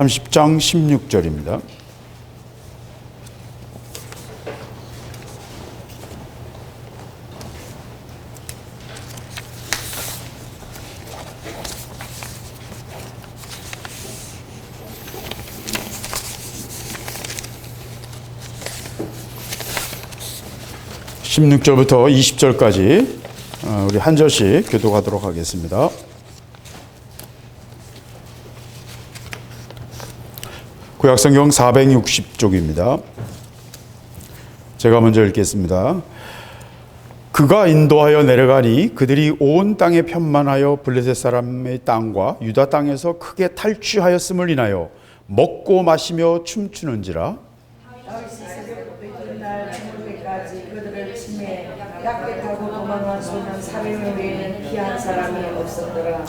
30장 16절입니다. (16절부터) (20절까지) 우리 한 절씩 교독하도록 하겠습니다. 구약성경 460쪽입니다. 제가 먼저 읽겠습니다. 그가 인도하여 내려가니 그들이 온 땅에 편만하여 블레셋 사람의 땅과 유다 땅에서 크게 탈취하였음을 인하여 먹고 마시며 춤추는지라. 다윗이 새벽부터 이튿날 저녁에까지 그들을 치매 약게 타고 도망한 소년 400명 외에는 피한 사람이 없었더라.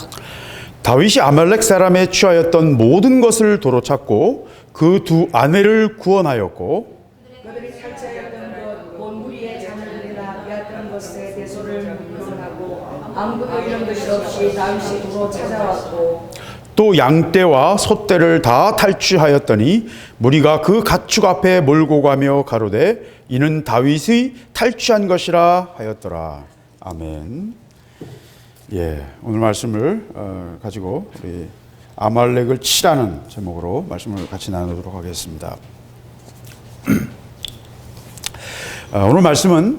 다윗이 아말렉 사람에 취하였던 모든 것을 도로 찾고 그 두 아내를 구원하였고 그들이 탈취하였던 것 무리의 자녀들이나 빼앗던 것에 대소를 구원하고 아무것도 이런 것이 없이 다윗이 도로 찾아왔고 또 양떼와 소떼를 다 탈취하였더니 무리가 그 가축 앞에 몰고 가며 가로되 이는 다윗의 탈취한 것이라 하였더라. 아멘. 예, 오늘 말씀을 가지고 우리 아말렉을 치라는 제목으로 말씀을 같이 나누도록 하겠습니다. 오늘 말씀은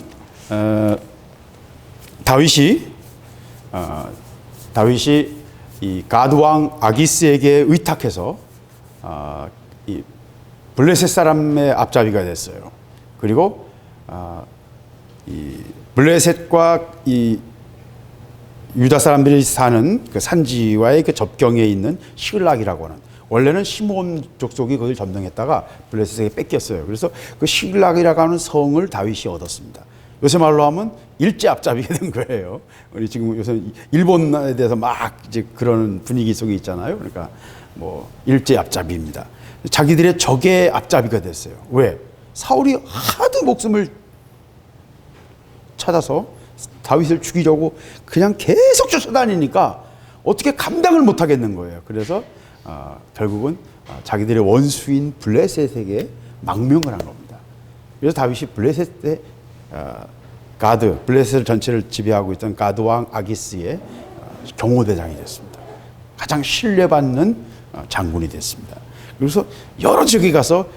다윗이 이 가드 왕 아기스에게 의탁해서 이 블레셋 사람의 앞잡이가 됐어요. 그리고 이 블레셋과 이 유다 사람들이 사는 그 산지와의 그 접경에 있는 시글락이라고 하는, 원래는 시므온 족속이 거기를 점령했다가 블레셋에게 뺏겼어요. 그래서 그 시글락이라고 하는 성을 다윗이 얻었습니다. 요새 말로 하면 일제 앞잡이가 된 거예요. 우리 지금 요새 일본에 대해서 막 이제 그런 분위기 속에 있잖아요. 그러니까 뭐 일제 앞잡이입니다. 자기들의 적의 앞잡이가 됐어요. 왜? 사울이 하도 목숨을 찾아서 다윗을 죽이려고 그냥 계속 쫓아다니니까 어떻게 감당을 못 하겠는 거예요. 그래서 결국은 자기들의 원수인 블레셋에게 망명을 한 겁니다. 그래서 다윗이 블레셋의 블레셋 전체를 지배하고 있던 가드 왕 아기스의 경호대장이 됐습니다. 가장 신뢰받는 장군이 됐습니다. 그래서 여러 지역에 가서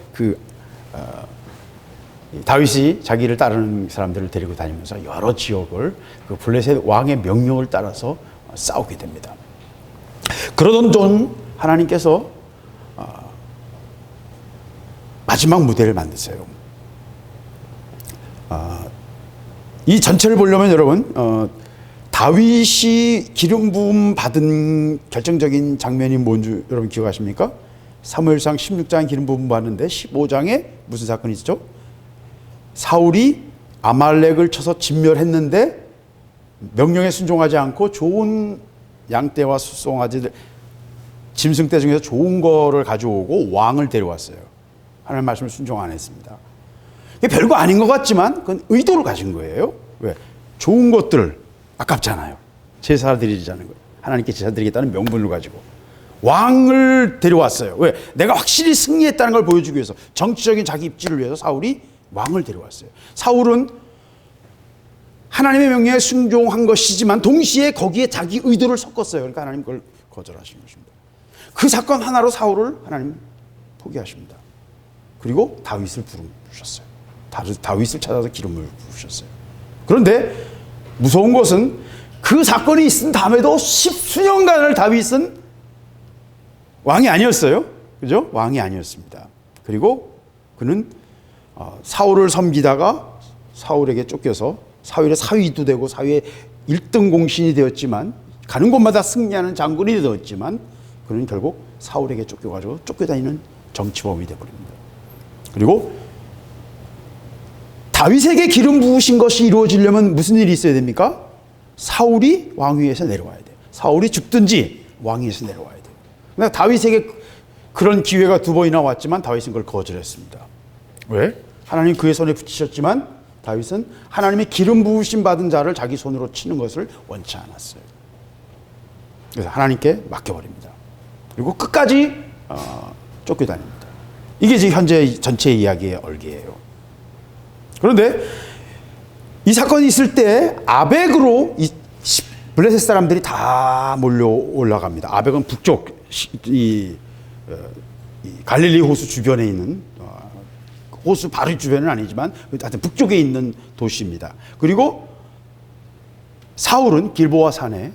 다윗이 자기를 따르는 사람들을 데리고 다니면서 여러 지역을 그 블레셋 왕의 명령을 따라서 싸우게 됩니다. 그러던 중 하나님께서 마지막 무대를 만드세요. 이 전체를 보려면 여러분 다윗이 기름 부음 받은 결정적인 장면이 뭔지 여러분 기억하십니까? 사무엘상 16장 기름 부음 받는데 15장에 무슨 사건이 있죠? 사울이 아말렉을 쳐서 진멸했는데 명령에 순종하지 않고 좋은 양떼와 수송아지들, 짐승떼 중에서 좋은 거를 가져오고 왕을 데려왔어요. 하나님 말씀을 순종 안 했습니다. 이게 별거 아닌 것 같지만 그건 의도를 가진 거예요. 왜? 좋은 것들 아깝잖아요. 제사 드리자는 거예요. 하나님께 제사 드리겠다는 명분을 가지고 왕을 데려왔어요. 왜? 내가 확실히 승리했다는 걸 보여주기 위해서, 정치적인 자기 입지를 위해서 사울이 왕을 데려왔어요. 사울은 하나님의 명령에 순종한 것이지만 동시에 거기에 자기 의도를 섞었어요. 그러니까 하나님 그걸 거절하신 것입니다. 그 사건 하나로 사울을 하나님 포기하십니다. 그리고 다윗을 부르셨어요. 다윗을 찾아서 기름을 부으셨어요. 그런데 무서운 것은 그 사건이 있은 다음에도 십수년간을 다윗은 왕이 아니었어요. 그죠? 왕이 아니었습니다. 그리고 그는 사울을 섬기다가 사울에게 쫓겨서 사울의 사위도 되고 사위의 1등 공신이 되었지만, 가는 곳마다 승리하는 장군이 되었지만, 그는 결국 사울에게 쫓겨가지고 쫓겨다니는 정치범이 되어버립니다. 그리고 다윗에게 기름 부으신 것이 이루어지려면 무슨 일이 있어야 됩니까? 사울이 왕위에서 내려와야 돼요. 사울이 죽든지 왕위에서 내려와야 돼요. 그러니까 다윗에게 그런 기회가 2번이나 왔지만 다윗은 그걸 거절했습니다. 왜? 하나님 그의 손에 붙이셨지만 다윗은 하나님의 기름 부으심 받은 자를 자기 손으로 치는 것을 원치 않았어요. 그래서 하나님께 맡겨버립니다. 그리고 끝까지 쫓겨다닙니다. 이게 지금 현재 전체 이야기의 얼개예요. 그런데 이 사건이 있을 때 아벡으로 이 블레셋 사람들이 다 몰려 올라갑니다. 아벡은 북쪽 이 갈릴리 호수 주변에 있는 호수 바로 주변은 아니지만 하여튼 북쪽에 있는 도시입니다. 그리고 사울은 길보아 산에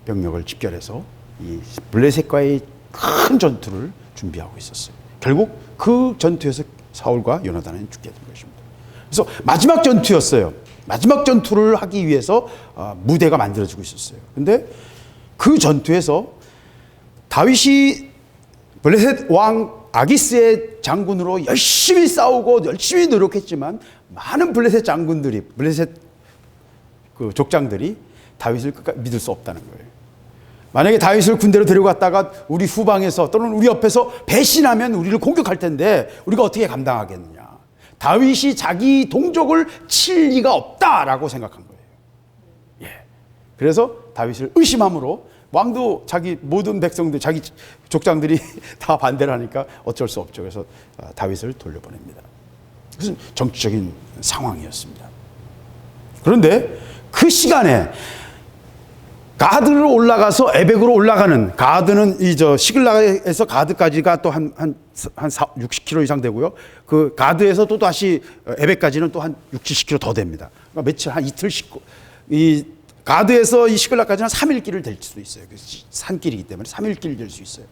병력을 집결해서 이 블레셋과의 큰 전투를 준비하고 있었어요. 결국 그 전투에서 사울과 요나단은 죽게 된 것입니다. 그래서 마지막 전투였어요. 마지막 전투를 하기 위해서 무대가 만들어지고 있었어요. 근데 그 전투에서 다윗이 블레셋 왕 아기스의 장군으로 열심히 싸우고 열심히 노력했지만 많은 블레셋 장군들이 블레셋 그 족장들이 다윗을 끝까지 믿을 수 없다는 거예요. 만약에 다윗을 군대로 데려갔다가 우리 후방에서 또는 우리 옆에서 배신하면 우리를 공격할 텐데 우리가 어떻게 감당하겠느냐. 다윗이 자기 동족을 칠 리가 없다라고 생각한 거예요. 예. 그래서 다윗을 의심함으로 왕도 자기 모든 백성들, 자기 족장들이 다 반대를 하니까 어쩔 수 없죠. 그래서 다윗을 돌려보냅니다. 그것은 정치적인 상황이었습니다. 그런데 그 시간에 가드로 올라가서 에벡으로 올라가는 가드는 시글락에서 가드까지가 또 한 60km 이상 되고요. 그 가드에서 또 다시 에벡까지는 또 한 60, 70km 더 됩니다. 그러니까 며칠 한 이틀 싣고 이 가드에서 이 시글락까지는 3일 길을 될 수도 있어요. 산길이기 때문에 3일 길 될 수 있어요.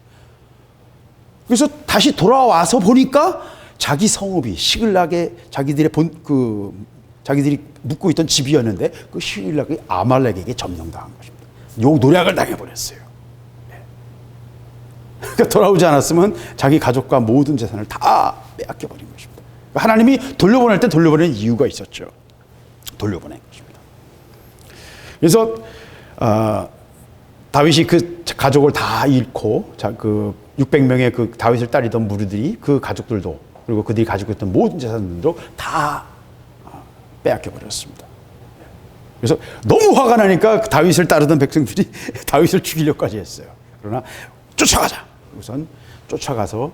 그래서 다시 돌아와서 보니까 자기 성읍이 시글락에 자기들이 묵고 있던 집이었는데 그 시글락이 아말렉에게 점령당한 것입니다. 요 노략을 당해버렸어요. 네. 그러니까 돌아오지 않았으면 자기 가족과 모든 재산을 다 빼앗겨버린 것입니다. 그러니까 하나님이 돌려보낼 때 돌려보내는 이유가 있었죠. 돌려보낸 것입니다. 그래서 다윗이 그 가족을 다 잃고 그 600명의 그 다윗을 따르던 무리들이 그 가족들도 그리고 그들이 가지고 있던 모든 재산들도 다 빼앗겨버렸습니다. 그래서 너무 화가 나니까 다윗을 따르던 백성들이 다윗을 죽이려고까지 했어요. 그러나 쫓아가자. 우선 쫓아가서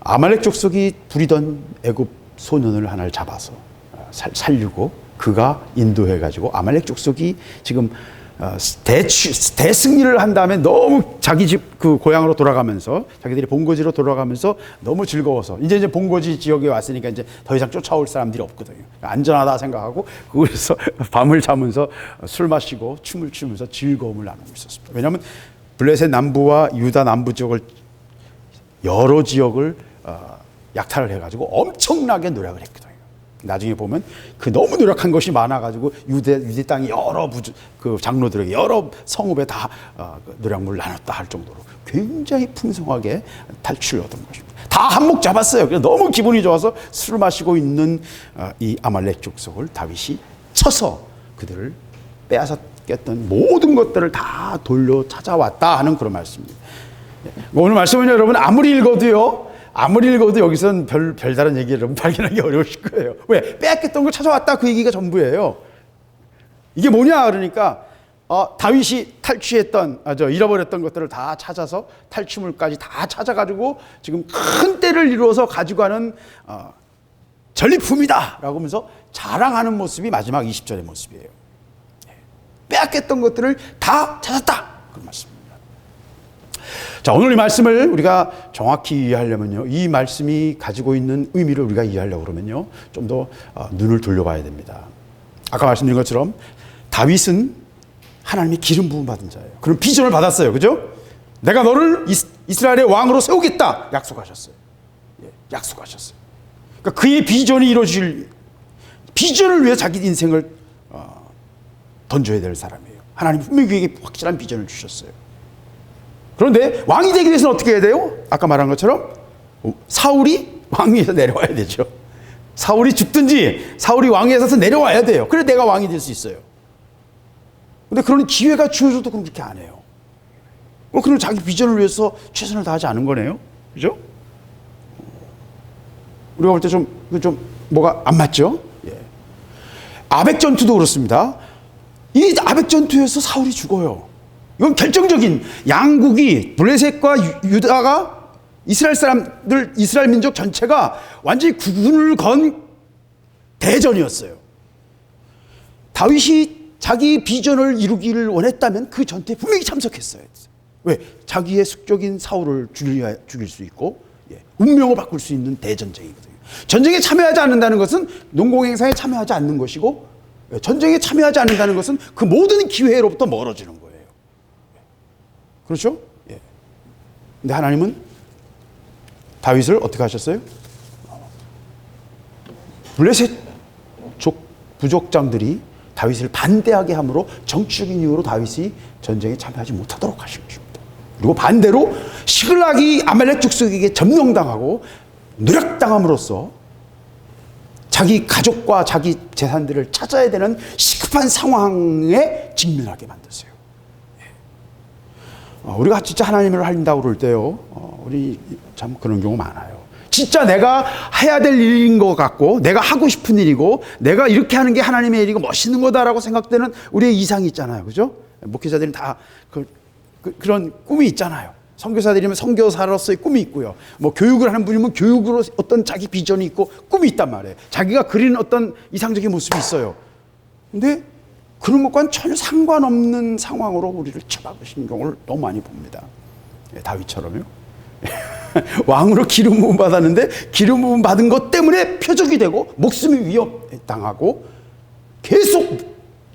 아말렉 족속이 부리던 애굽 소년을 하나를 잡아서 살리고 그가 인도해가지고 아말렉 족속이 지금 대승리를 한 다음에 너무 자기 집 그 고향으로 돌아가면서 자기들이 본거지로 돌아가면서 너무 즐거워서 이제 본거지 지역에 왔으니까 이제 더 이상 쫓아올 사람들이 없거든요. 안전하다 생각하고 그래서 밤을 자면서 술 마시고 춤을 추면서 즐거움을 나누고 있었습니다. 왜냐하면 블레셋 남부와 유다 남부 지역을 여러 지역을 약탈을 해가지고 엄청나게 노력을 했거든요. 나중에 보면 그 너무 노력한 것이 많아가지고 유대 땅이 여러 그 장로들에게 여러 성읍에 다 노략물을 나눴다 할 정도로 굉장히 풍성하게 탈출을 얻은 것입니다. 다 한몫 잡았어요. 그래서 너무 기분이 좋아서 술을 마시고 있는 이 아말렉 족속을 다윗이 쳐서 그들을 빼앗겼던 모든 것들을 다 돌려 찾아왔다 하는 그런 말씀입니다. 오늘 말씀은 여러분 아무리 읽어도 여기서는 별다른 얘기를 여러분 발견하기 어려우실 거예요. 왜? 빼앗겼던 걸 찾아왔다 그 얘기가 전부예요. 이게 뭐냐 그러니까 다윗이 탈취했던 잃어버렸던 것들을 다 찾아서 탈취물까지 다 찾아가지고 지금 큰 때를 이루어서 가지고 가는 전리품이다 라고 하면서 자랑하는 모습이 마지막 20절의 모습이에요. 빼앗겼던 것들을 다 찾았다 그런 말씀입니다. 자, 오늘 이 말씀을 우리가 정확히 이해하려면요, 이 말씀이 가지고 있는 의미를 우리가 이해하려고 그러면요, 좀 더 눈을 돌려봐야 됩니다. 아까 말씀드린 것처럼 다윗은 하나님이 기름 부음 받은 자예요. 그런 비전을 받았어요. 그죠? 내가 너를 이스라엘의 왕으로 세우겠다 약속하셨어요. 예, 약속하셨어요. 그러니까 그의 비전이 이루어질 비전을 위해 자기 인생을 던져야 될 사람이에요. 하나님 분명히 그에게 확실한 비전을 주셨어요. 그런데 왕이 되기 위해서는 어떻게 해야 돼요? 아까 말한 것처럼 사울이 왕 위에서 내려와야 되죠. 사울이 죽든지 사울이 왕위에서 내려와야 돼요. 그래 내가 왕이 될 수 있어요. 근데 그런 기회가 주어져도 그렇게 안 해요. 그럼 자기 비전을 위해서 최선을 다하지 않은 거네요. 그죠? 우리가 볼 때 좀 뭐가 안 맞죠? 예. 아벡 전투도 그렇습니다. 이 아벡 전투에서 사울이 죽어요. 이건 결정적인 양국이 블레셋과 유다가 이스라엘 사람들, 이스라엘 민족 전체가 완전히 구분을 건 대전이었어요. 다윗이 자기 비전을 이루기를 원했다면 그 전투에 분명히 참석했어야 했어요. 왜? 자기의 숙적인 사울을 죽일 수 있고 운명을 바꿀 수 있는 대전쟁이거든요. 전쟁에 참여하지 않는다는 것은 농공행사에 참여하지 않는 것이고, 전쟁에 참여하지 않는다는 것은 그 모든 기회로부터 멀어지는 거예요. 그렇죠? 근데 하나님은 다윗을 어떻게 하셨어요? 블레셋 부족장들이 다윗을 반대하게 함으로 정치적인 이유로 다윗이 전쟁에 참여하지 못하도록 하신 것입니다. 그리고 반대로 시글락이 아말렉 족속에게 점령당하고 누락당함으로써 자기 가족과 자기 재산들을 찾아야 되는 시급한 상황에 직면하게 만들었어요. 우리가 진짜 하나님을 할린다고 그럴 때요, 우리 참 그런 경우 많아요. 진짜 내가 해야 될 일인 것 같고, 내가 하고 싶은 일이고, 내가 이렇게 하는 게 하나님의 일이고 멋있는 거다라고 생각되는 우리의 이상이 있잖아요. 그죠? 목회자들은 다 그런 꿈이 있잖아요. 선교사들이면 선교사로서의 꿈이 있고요. 뭐 교육을 하는 분이면 교육으로 어떤 자기 비전이 있고 꿈이 있단 말이에요. 자기가 그리는 어떤 이상적인 모습이 있어요. 근데 그런 것과는 전혀 상관없는 상황으로 우리를 쳐박으시는 경우를 너무 많이 봅니다. 다윗처럼요. 왕으로 기름 부음 받았는데 기름 부음 받은 것 때문에 표적이 되고 목숨이 위협당하고 계속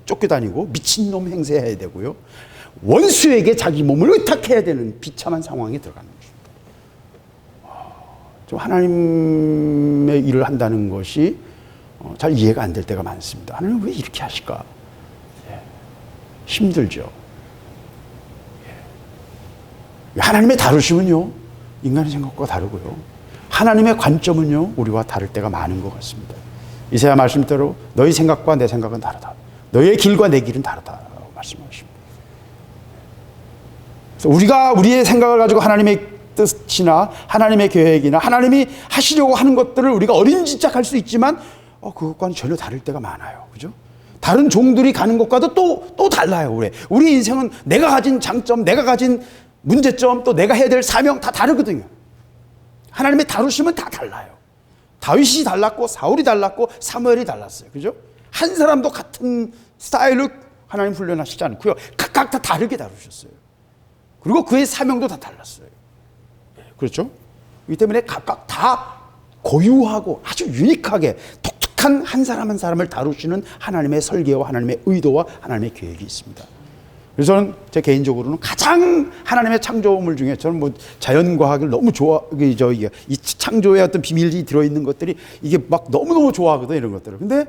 쫓겨다니고 미친놈 행세해야 되고요. 원수에게 자기 몸을 의탁해야 되는 비참한 상황에 들어가는 것입니다. 좀 하나님의 일을 한다는 것이 잘 이해가 안 될 때가 많습니다. 하나님 왜 이렇게 하실까? 힘들죠. 하나님의 다루심은요, 인간의 생각과 다르고요. 하나님의 관점은요, 우리와 다를 때가 많은 것 같습니다. 이사야 말씀대로 너희 생각과 내 생각은 다르다. 너희의 길과 내 길은 다르다라고 말씀하십니다. 그래서 우리가 우리의 생각을 가지고 하나님의 뜻이나 하나님의 계획이나 하나님이 하시려고 하는 것들을 우리가 어림짐작할 수 있지만 그것과는 전혀 다를 때가 많아요. 그죠? 다른 종들이 가는 것과도 또 달라요. 우리 인생은 내가 가진 장점, 내가 가진 문제점, 또 내가 해야 될 사명 다 다르거든요. 하나님의 다루심은 다 달라요. 다윗이 달랐고 사울이 달랐고 사무엘이 달랐어요. 그죠? 한 사람도 같은 스타일로 하나님 훈련하시지 않고요. 각각 다 다르게 다루셨어요. 그리고 그의 사명도 다 달랐어요. 그렇죠? 이 때문에 각각 다 고유하고 아주 유니크하게 독특한 한 사람 한 사람을 다루시는 하나님의 설계와 하나님의 의도와 하나님의 계획이 있습니다. 그래서 저는 제 개인적으로는 가장 하나님의 창조물 중에 저는 뭐 자연과학을 너무 이 창조의 어떤 비밀이 들어있는 것들이 이게 막 너무너무 좋아하거든요. 이런 것들을. 근데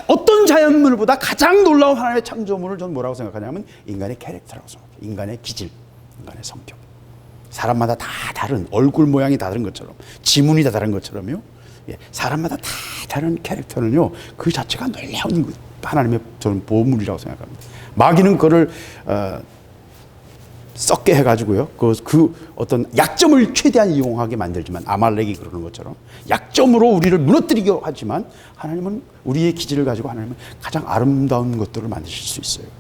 어떤 자연물보다 가장 놀라운 하나님의 창조물을 저는 뭐라고 생각하냐면 인간의 캐릭터라고 생각해요. 인간의 기질, 인간의 성격. 사람마다 다 다른, 얼굴 모양이 다른 것처럼, 지문이 다 다른 것처럼요. 사람마다 다 다른 캐릭터는요, 그 자체가 놀라운 하나님의 저는 보물이라고 생각합니다. 마귀는 그거를 썩게 해가지고요, 그 어떤 약점을 최대한 이용하게 만들지만, 아말렉이 그러는 것처럼 약점으로 우리를 무너뜨리려 하지만, 하나님은 우리의 기질을 가지고 하나님은 가장 아름다운 것들을 만드실 수 있어요.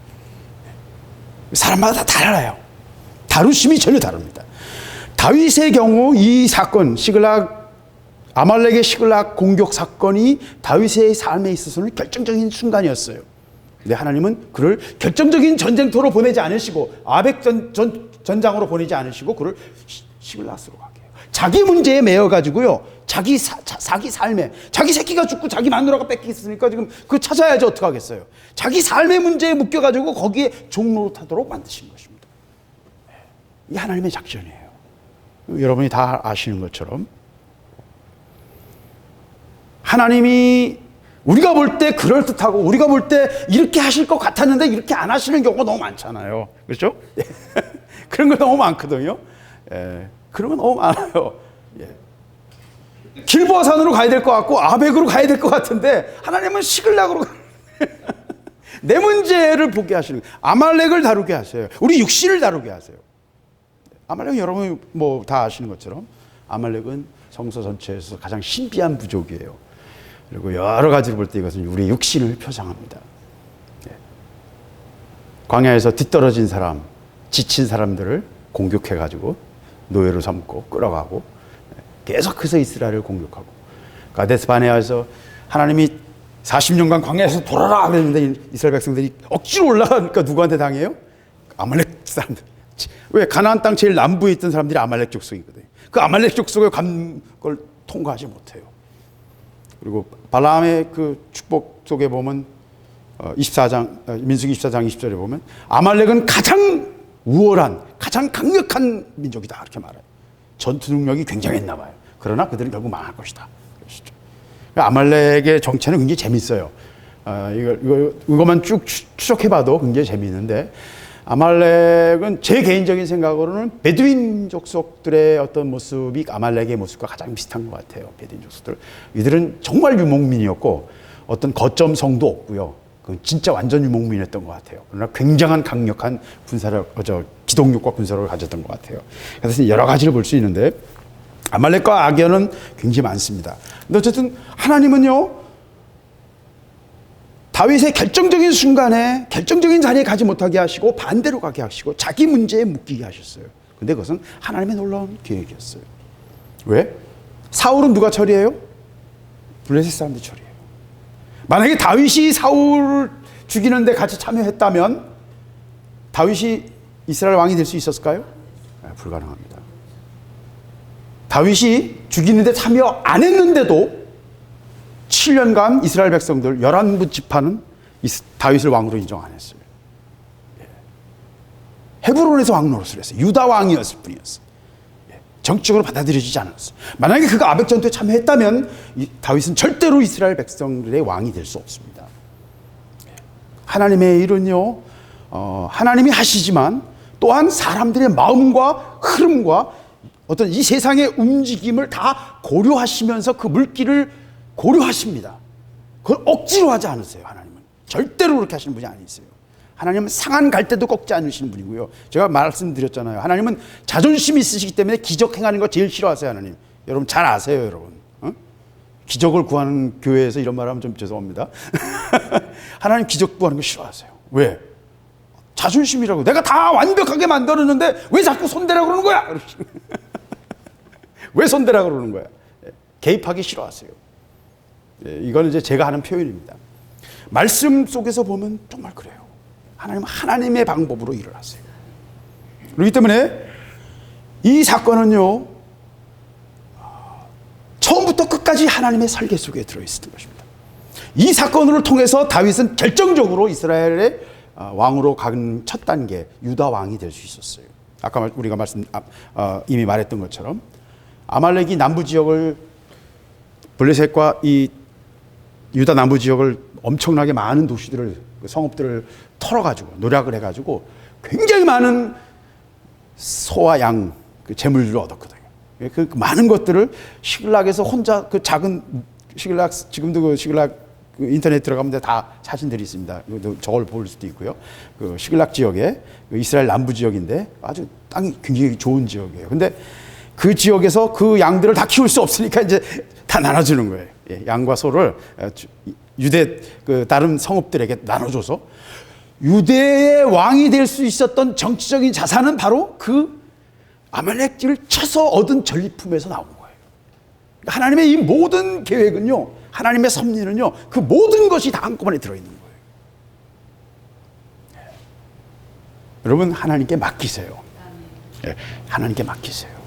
사람마다 다 달라요. 다루심이 전혀 다릅니다. 다윗의 경우 이 사건, 아말렉의 시글락 공격 사건이 다윗의 삶에 있어서는 결정적인 순간이었어요. 근데 하나님은 그를 결정적인 전쟁터로 보내지 않으시고, 아벡 전장으로 보내지 않으시고 그를 시글락으로 가게 해요. 자기 문제에 매여가지고요, 자기 삶에, 자기 새끼가 죽고 자기 마누라가 뺏겼으니까 지금 그거 찾아야지 어떡하겠어요. 자기 삶의 문제에 묶여가지고 거기에 종노릇하도록 만드신 것입니다. 이게 하나님의 작전이에요. 여러분이 다 아시는 것처럼 하나님이 우리가 볼 때 그럴듯하고 우리가 볼 때 이렇게 하실 것 같았는데 이렇게 안 하시는 경우가 너무 많잖아요. 그렇죠? 그런 거 너무 많거든요. 그런 거 너무 많아요. 길보아산으로 가야 될 것 같고 아벡으로 가야 될 것 같은데 하나님은 시글락으로 내 문제를 보게 하시는 거예요. 아말렉을 다루게 하세요. 우리 육신을 다루게 하세요. 아말렉은 여러분이 뭐 다 아시는 것처럼 아말렉은 성서 전체에서 가장 신비한 부족이에요. 그리고 여러 가지를 볼 때 이것은 우리의 육신을 표상합니다. 광야에서 뒤떨어진 사람, 지친 사람들을 공격해가지고 노예로 삼고 끌어가고 계속해서 이스라엘을 공격하고 가데스 바네아에서 하나님이 40년간 광야에서 돌아라 그랬는데 이스라엘 백성들이 억지로 올라가니까 누구한테 당해요? 아말렉 사람들. 왜? 가나안 땅 제일 남부에 있던 사람들이 아말렉 족속이거든요. 그 아말렉 족속을 걸 통과하지 못해요. 그리고 발람의 그 축복 속에 보면 24장 민수기 24장 20절에 보면 아말렉은 가장 우월한 가장 강력한 민족이다 이렇게 말해요. 전투 능력이 굉장했나 봐요. 그러나 그들은 결국 망할 것이다. 그러시죠. 아말렉의 정체는 굉장히 재밌어요. 이것만 쭉 추적해봐도 굉장히 재미있는데 아말렉은 제 개인적인 생각으로는 베두인 족속들의 어떤 모습이 아말렉의 모습과 가장 비슷한 것 같아요. 베두인 족속들. 이들은 정말 유목민이었고 어떤 거점성도 없고요. 진짜 완전 유목민이었던 것 같아요. 그러나 굉장한 강력한 기동력과 군사력을 가졌던 것 같아요. 그래서 여러 가지를 볼 수 있는데 아말렉과 악연은 굉장히 많습니다. 근데 어쨌든 하나님은요, 다윗의 결정적인 순간에 결정적인 자리에 가지 못하게 하시고 반대로 가게 하시고 자기 문제에 묶이게 하셨어요. 근데 그것은 하나님의 놀라운 계획이었어요. 왜? 사울은 누가 처리해요? 블레셋 사람들이 처리해요. 만약에 다윗이 사울을 죽이는데 같이 참여했다면 다윗이 이스라엘 왕이 될 수 있었을까요? 불가능합니다. 다윗이 죽이는데 참여 안 했는데도 7년간 이스라엘 백성들 11부 지파는 다윗을 왕으로 인정 안 했어요. 헤브론에서 왕 노릇을 했어요. 유다 왕이었을 뿐이었어요. 정치적으로 받아들여지지 않았어요. 만약에 그가 아벡 전투에 참여했다면 다윗은 절대로 이스라엘 백성들의 왕이 될 수 없습니다. 하나님의 일은요, 하나님이 하시지만 또한 사람들의 마음과 흐름과 어떤 이 세상의 움직임을 다 고려하시면서 그 물길을 고려하십니다. 그걸 억지로 하지 않으세요. 하나님은 절대로 그렇게 하시는 분이 아니세요. 하나님은 상한 갈 때도 꺾지 않으시는 분이고요. 제가 말씀드렸잖아요. 하나님은 자존심이 있으시기 때문에 기적 행하는 거 제일 싫어하세요. 하나님. 여러분 잘 아세요. 여러분. 기적을 구하는 교회에서 이런 말하면 좀 죄송합니다. 하나님 기적 구하는 거 싫어하세요. 왜? 자존심이라고. 내가 다 완벽하게 만들었는데 왜 자꾸 손대라고 그러는 거야? 왜 손대라고 그러는 거야? 개입하기 싫어하세요. 이거는 이제 제가 하는 표현입니다. 말씀 속에서 보면 정말 그래요. 하나님은 하나님의 방법으로 일을 하세요. 그렇기 때문에 이 사건은요, 처음부터 끝까지 하나님의 설계 속에 들어있었던 것입니다. 이 사건을 통해서 다윗은 결정적으로 이스라엘의 왕으로 간 첫 단계 유다 왕이 될 수 있었어요. 아까 우리가 이미 말했던 것처럼 아말렉이 남부 지역을 블레셋과 이 유다 남부 지역을 엄청나게 많은 도시들을 성읍들을 털어가지고 노략을 해가지고 굉장히 많은 소와 양 재물들을 얻었거든요. 그 많은 것들을 시글락에서 혼자 그 작은 시글락, 지금도 그 시글락 인터넷 들어가면 다 사진들이 있습니다. 저걸 볼 수도 있고요. 그 시글락 지역에 이스라엘 남부 지역인데 아주 땅이 굉장히 좋은 지역이에요. 근데 그 지역에서 그 양들을 다 키울 수 없으니까 이제 다 나눠주는 거예요. 양과 소를 유대 그 다른 성읍들에게 나눠줘서 유대의 왕이 될 수 있었던 정치적인 자산은 바로 그 아말렉을 쳐서 얻은 전리품에서 나온 거예요. 하나님의 이 모든 계획은요, 하나님의 섭리는요, 그 모든 것이 다 한꺼번에 들어있는 거예요. 여러분 하나님께 맡기세요. 하나님께 맡기세요.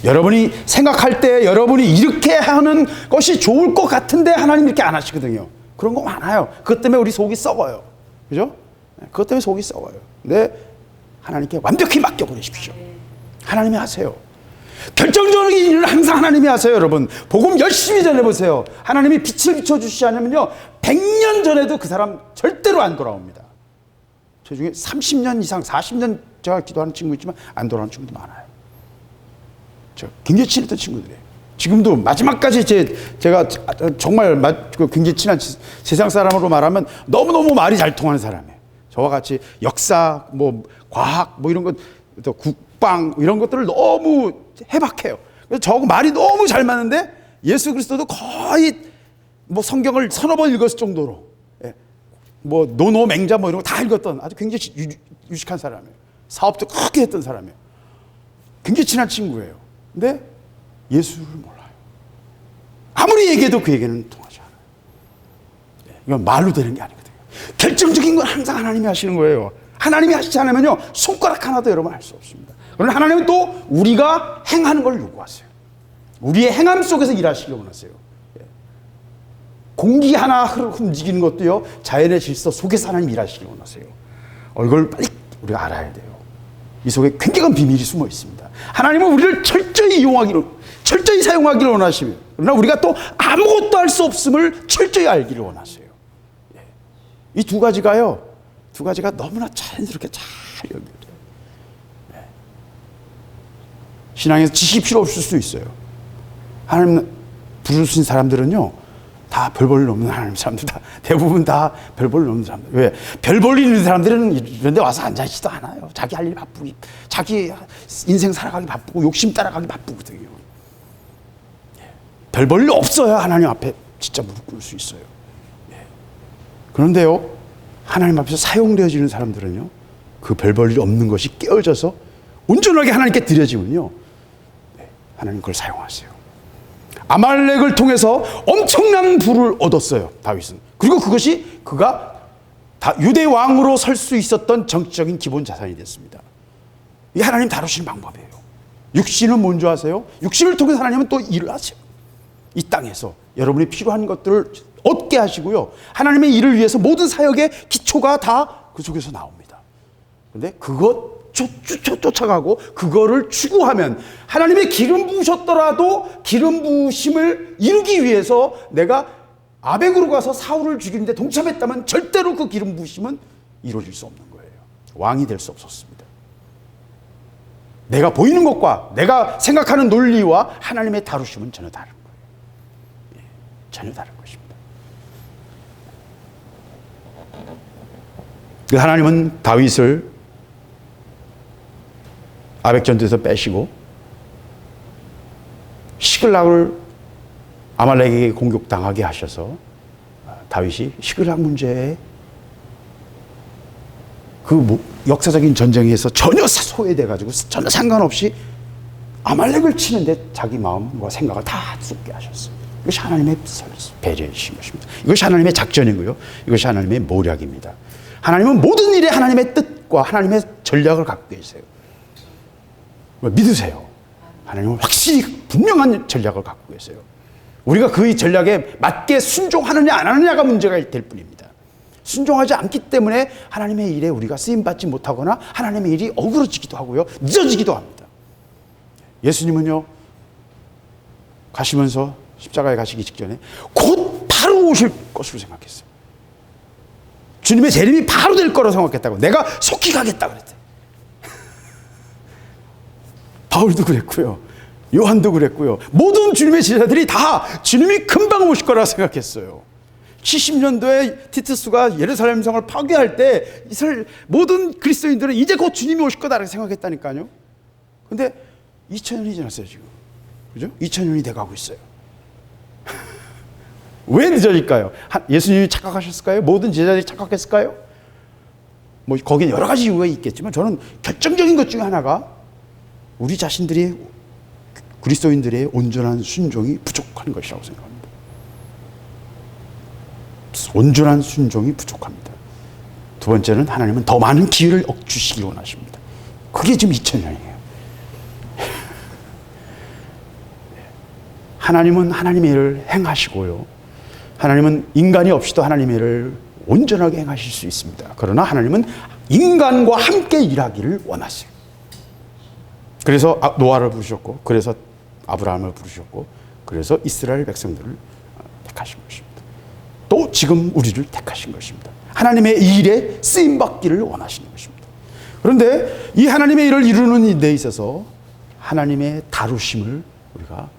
여러분이 생각할 때 여러분이 이렇게 하는 것이 좋을 것 같은데 하나님 이렇게 안 하시거든요. 그런 거 많아요. 그것 때문에 우리 속이 썩어요. 그죠? 그것 때문에 속이 썩어요. 근데 하나님께 완벽히 맡겨보내십시오. 하나님이 하세요. 결정적인 일을 항상 하나님이 하세요. 여러분 복음 열심히 전해보세요. 하나님이 빛을 비춰주시지 않으면요 100년 전에도 그 사람 절대로 안 돌아옵니다. 저 중에 30년 이상 40년 제가 기도하는 친구 있지만 안 돌아오는 친구도 많아요. 저 굉장히 친했던 친구들이에요. 지금도 마지막까지 제가 정말 굉장히 친한 세상 사람으로 말하면 너무너무 말이 잘 통하는 사람이에요. 저와 같이 역사, 과학, 이런 것, 또 국방 이런 것들을 너무 해박해요. 그래서 저하고 말이 너무 잘 맞는데 예수 그리스도도 거의 성경을 서너 번 읽었을 정도로 노노 맹자 이런 거 다 읽었던 아주 굉장히 유식한 사람이에요. 사업도 크게 했던 사람이에요. 굉장히 친한 친구예요. 근데 예수를 몰라요. 아무리 얘기해도 그에게는 통하지 않아요. 이건 말로 되는 게 아니거든요. 결정적인 건 항상 하나님이 하시는 거예요. 하나님이 하시지 않으면요, 손가락 하나도 여러분 할 수 없습니다. 그러나 하나님은 또 우리가 행하는 걸 요구하세요. 우리의 행함 속에서 일하시길 원하세요. 공기 하나 움직이는 것도요, 자연의 질서 속에서 하나님 일하시길 원하세요. 이걸 빨리 우리가 알아야 돼요. 이 속에 굉장한 비밀이 숨어 있습니다. 하나님은 우리를 철저히 이용하기를, 철저히 사용하기를 원하시며, 그러나 우리가 또 아무것도 할 수 없음을 철저히 알기를 원하세요. 이 두 가지가 너무나 자연스럽게 잘 연결돼요. 신앙에서 지식이 필요 없을 수 있어요. 하나님 부르신 사람들은요, 다 별 볼 일 없는 하나님 사람들, 대부분 다 별 볼 일 없는 사람들. 왜? 별 볼 일 있는 사람들은 이런 데 와서 앉아있지도 않아요. 자기 할 일 바쁘고, 자기 인생 살아가기 바쁘고, 욕심 따라가기 바쁘거든요. 별 볼 일 없어야 하나님 앞에 진짜 무릎 꿇을 수 있어요. 그런데요, 하나님 앞에서 사용되어지는 사람들은요, 그 별 볼 일 없는 것이 깨어져서 온전하게 하나님께 드려지면요, 하나님 그걸 사용하세요. 아말렉을 통해서 엄청난 부를 얻었어요, 다윗은. 그리고 그것이 그가 유대 왕으로 설 수 있었던 정치적인 기본 자산이 됐습니다. 이게 하나님 다루시는 방법이에요. 육신은 뭔지 아세요? 육신을 통해서 하나님은 또 일을 하세요. 이 땅에서 여러분이 필요한 것들을 얻게 하시고요, 하나님의 일을 위해서 모든 사역의 기초가 다 그 속에서 나옵니다. 그런데 그것 쫓아가고 그거를 추구하면, 하나님의 기름 부으셨더라도 기름 부으심을 이루기 위해서 내가 아벡으로 가서 사울을 죽이는데 동참했다면 절대로 그 기름 부으심은 이루어질 수 없는 거예요. 왕이 될 수 없었습니다. 내가 보이는 것과 내가 생각하는 논리와 하나님의 다루심은 전혀 다른 거예요. 전혀 다른 것입니다. 하나님은 다윗을 아벡 전투에서 빼시고 시글락을 아말렉에게 공격당하게 하셔서 다윗이 시글락 문제에 그 역사적인 전쟁에서 전혀 소외돼가지고 전혀 상관없이 아말렉을 치는데 자기 마음과 생각을 다 쏟게 하셨어요. 이것이 하나님의 배려이신 것입니다. 이것이 하나님의 작전이고요, 이것이 하나님의 모략입니다. 하나님은 모든 일에 하나님의 뜻과 하나님의 전략을 갖고 계세요. 믿으세요. 하나님은 확실히 분명한 전략을 갖고 계세요. 우리가 그 전략에 맞게 순종하느냐 안 하느냐가 문제가 될 뿐입니다. 순종하지 않기 때문에 하나님의 일에 우리가 쓰임받지 못하거나 하나님의 일이 어그러지기도 하고요, 늦어지기도 합니다. 예수님은요, 가시면서 십자가에 가시기 직전에 곧 바로 오실 것으로 생각했어요. 주님의 재림이 바로 될 거라고 생각했다고. 내가 속히 가겠다 그랬대. 바울도 그랬고요, 요한도 그랬고요, 모든 주님의 제자들이 다 주님이 금방 오실 거라고 생각했어요. 70년도에 티투스가 예루살렘 성을 파괴할 때 이스라엘 모든 그리스도인들은 이제 곧 주님이 오실 거다라고 생각했다니까요. 근데 2000년이 지났어요 지금. 그죠? 2000년이 돼가고 있어요. 왜 늦어질까요? 예수님이 착각하셨을까요? 모든 제자들이 착각했을까요? 뭐 거기에 여러 가지 이유가 있겠지만 저는 결정적인 것 중에 하나가 우리 자신들이, 그리스도인들의 온전한 순종이 부족한 것이라고 생각합니다. 온전한 순종이 부족합니다. 두 번째는 하나님은 더 많은 기회를 주시길 원하십니다. 그게 지금 2000년이에요. 하나님은 하나님의 일을 행하시고요, 하나님은 인간이 없이도 하나님의 일을 온전하게 행하실 수 있습니다. 그러나 하나님은 인간과 함께 일하기를 원하세요. 그래서 노아를 부르셨고, 그래서 아브라함을 부르셨고, 그래서 이스라엘 백성들을 택하신 것입니다. 또 지금 우리를 택하신 것입니다. 하나님의 일에 쓰임받기를 원하시는 것입니다. 그런데 이 하나님의 일을 이루는 데 있어서 하나님의 다루심을 우리가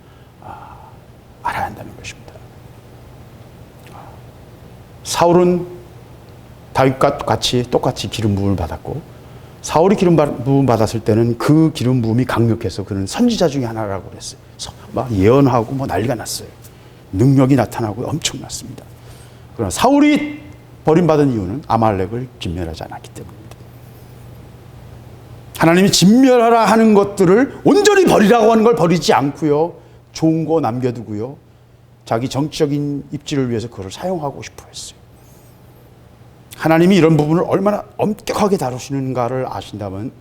알아야 한다는 것입니다. 사울은 다윗과 똑같이 기름 부음을 받았고, 사울이 기름 부음 받았을 때는 그 기름 부음이 강력해서 그는 선지자 중에 하나라고 그랬어요. 막 예언하고 뭐 난리가 났어요. 능력이 나타나고 엄청났습니다. 그러나 사울이 버림받은 이유는 아말렉을 진멸하지 않았기 때문입니다. 하나님이 진멸하라 하는 것들을 온전히 버리라고 하는 걸 버리지 않고요. 좋은 거 남겨두고요. 자기 정치적인 입지를 위해서 그걸 사용하고 싶어 했어요. 하나님이 이런 부분을 얼마나 엄격하게 다루시는가를 아신다면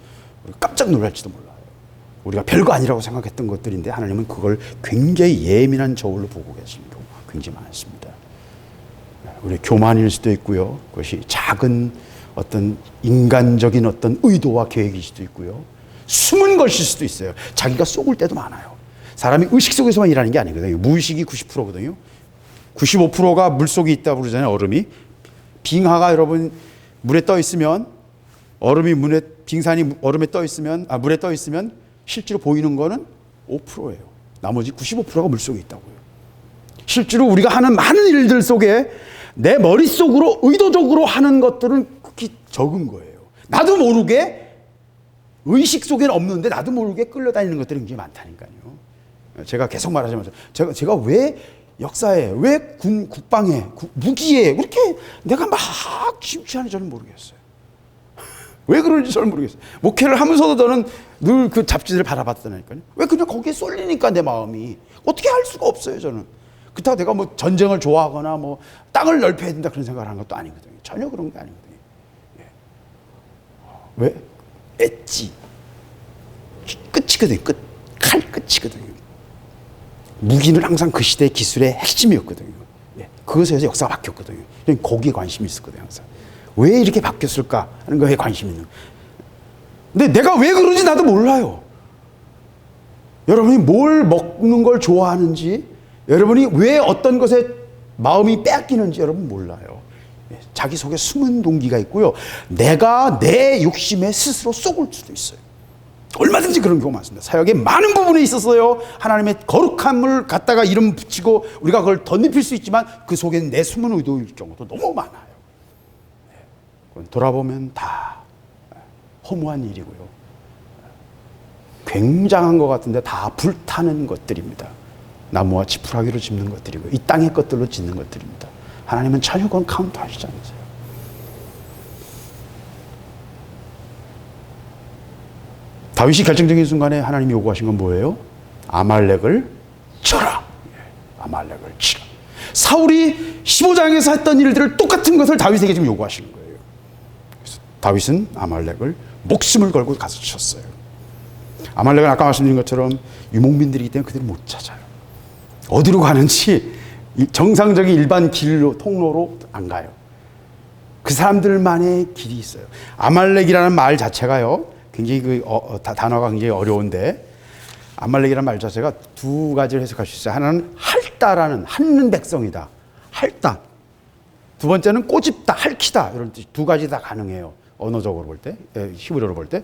깜짝 놀랄지도 몰라요. 우리가 별거 아니라고 생각했던 것들인데 하나님은 그걸 굉장히 예민한 저울로 보고 계시는 경우가 굉장히 많습니다. 우리 교만일 수도 있고요. 그것이 작은 어떤 인간적인 어떤 의도와 계획일 수도 있고요. 숨은 것일 수도 있어요. 자기가 속을 때도 많아요. 사람이 의식 속에서만 일하는 게 아니거든요. 무의식이 90%거든요. 95%가 물속에 있다고 그러잖아요. 얼음이. 빙하가 여러분 물에 떠 있으면 빙산이 얼음에 떠 있으면 물에 떠 있으면 실제로 보이는 거는 5%예요. 나머지 95%가 물속에 있다고요. 실제로 우리가 하는 많은 일들 속에 내 머릿속으로 의도적으로 하는 것들은 극히 적은 거예요. 나도 모르게 의식 속에는 없는데 나도 모르게 끌려다니는 것들이 굉장히 많다니까요. 제가 계속 말하자면서 제가 왜 역사에 왜 국방에 무기에 그렇게 내가 막 심취하는지 저는 모르겠어요. 왜 그런지 저는 모르겠어요. 목회를 하면서도 저는 늘 그 잡지들을 바라봤다니까요. 왜 그냥 거기에 쏠리니까 내 마음이 어떻게 할 수가 없어요. 저는 그렇다고 내가 뭐 전쟁을 좋아하거나 뭐 땅을 넓혀야 된다 그런 생각을 하는 것도 아니거든요. 전혀 그런 게 아니거든요. 왜? 엣지 끝이거든요. 칼 끝이거든요. 무기는 항상 그 시대의 기술의 핵심이었거든요. 그것에서 역사가 바뀌었거든요. 거기에 관심이 있었거든요. 항상. 왜 이렇게 바뀌었을까 하는 거에 관심이 있는. 근데 내가 왜 그런지 나도 몰라요. 여러분이 뭘 먹는 걸 좋아하는지, 여러분이 왜 어떤 것에 마음이 빼앗기는지 여러분 몰라요. 자기 속에 숨은 동기가 있고요. 내가 내 욕심에 스스로 속을 수도 있어요. 얼마든지 그런 경우가 많습니다. 사역의 많은 부분에 있어서요. 하나님의 거룩함을 갖다가 이름 붙이고 우리가 그걸 덧입힐 수 있지만 그 속에는 내 숨은 의도일 경우도 너무 많아요. 돌아보면 다 허무한 일이고요. 굉장한 것 같은데 다 불타는 것들입니다. 나무와 지푸라기로 짓는 것들이고 이 땅의 것들로 짓는 것들입니다. 하나님은 전혀 그건 카운트 하시지 않으세요. 다윗이 결정적인 순간에 하나님이 요구하신 건 뭐예요? 아말렉을 쳐라. 아말렉을 치라. 사울이 15장에서 했던 일들을 똑같은 것을 다윗에게 지금 요구하시는 거예요. 그래서 다윗은 아말렉을 목숨을 걸고 가서 쳤어요. 아말렉은 아까 말씀드린 것처럼 유목민들이기 때문에 그들을 못 찾아요. 어디로 가는지 정상적인 일반 길로 통로로 안 가요. 그 사람들만의 길이 있어요. 아말렉이라는 말 자체가요. 굉장히 단어가 굉장히 어려운데 아말렉이라는 말 자체가 두 가지를 해석할 수 있어요. 하나는 핥다라는 핥는 백성이다. 핥다. 두 번째는 꼬집다, 핥히다. 이런 뜻. 두 가지 다 가능해요. 언어적으로 볼 때, 히브리어로 볼 때.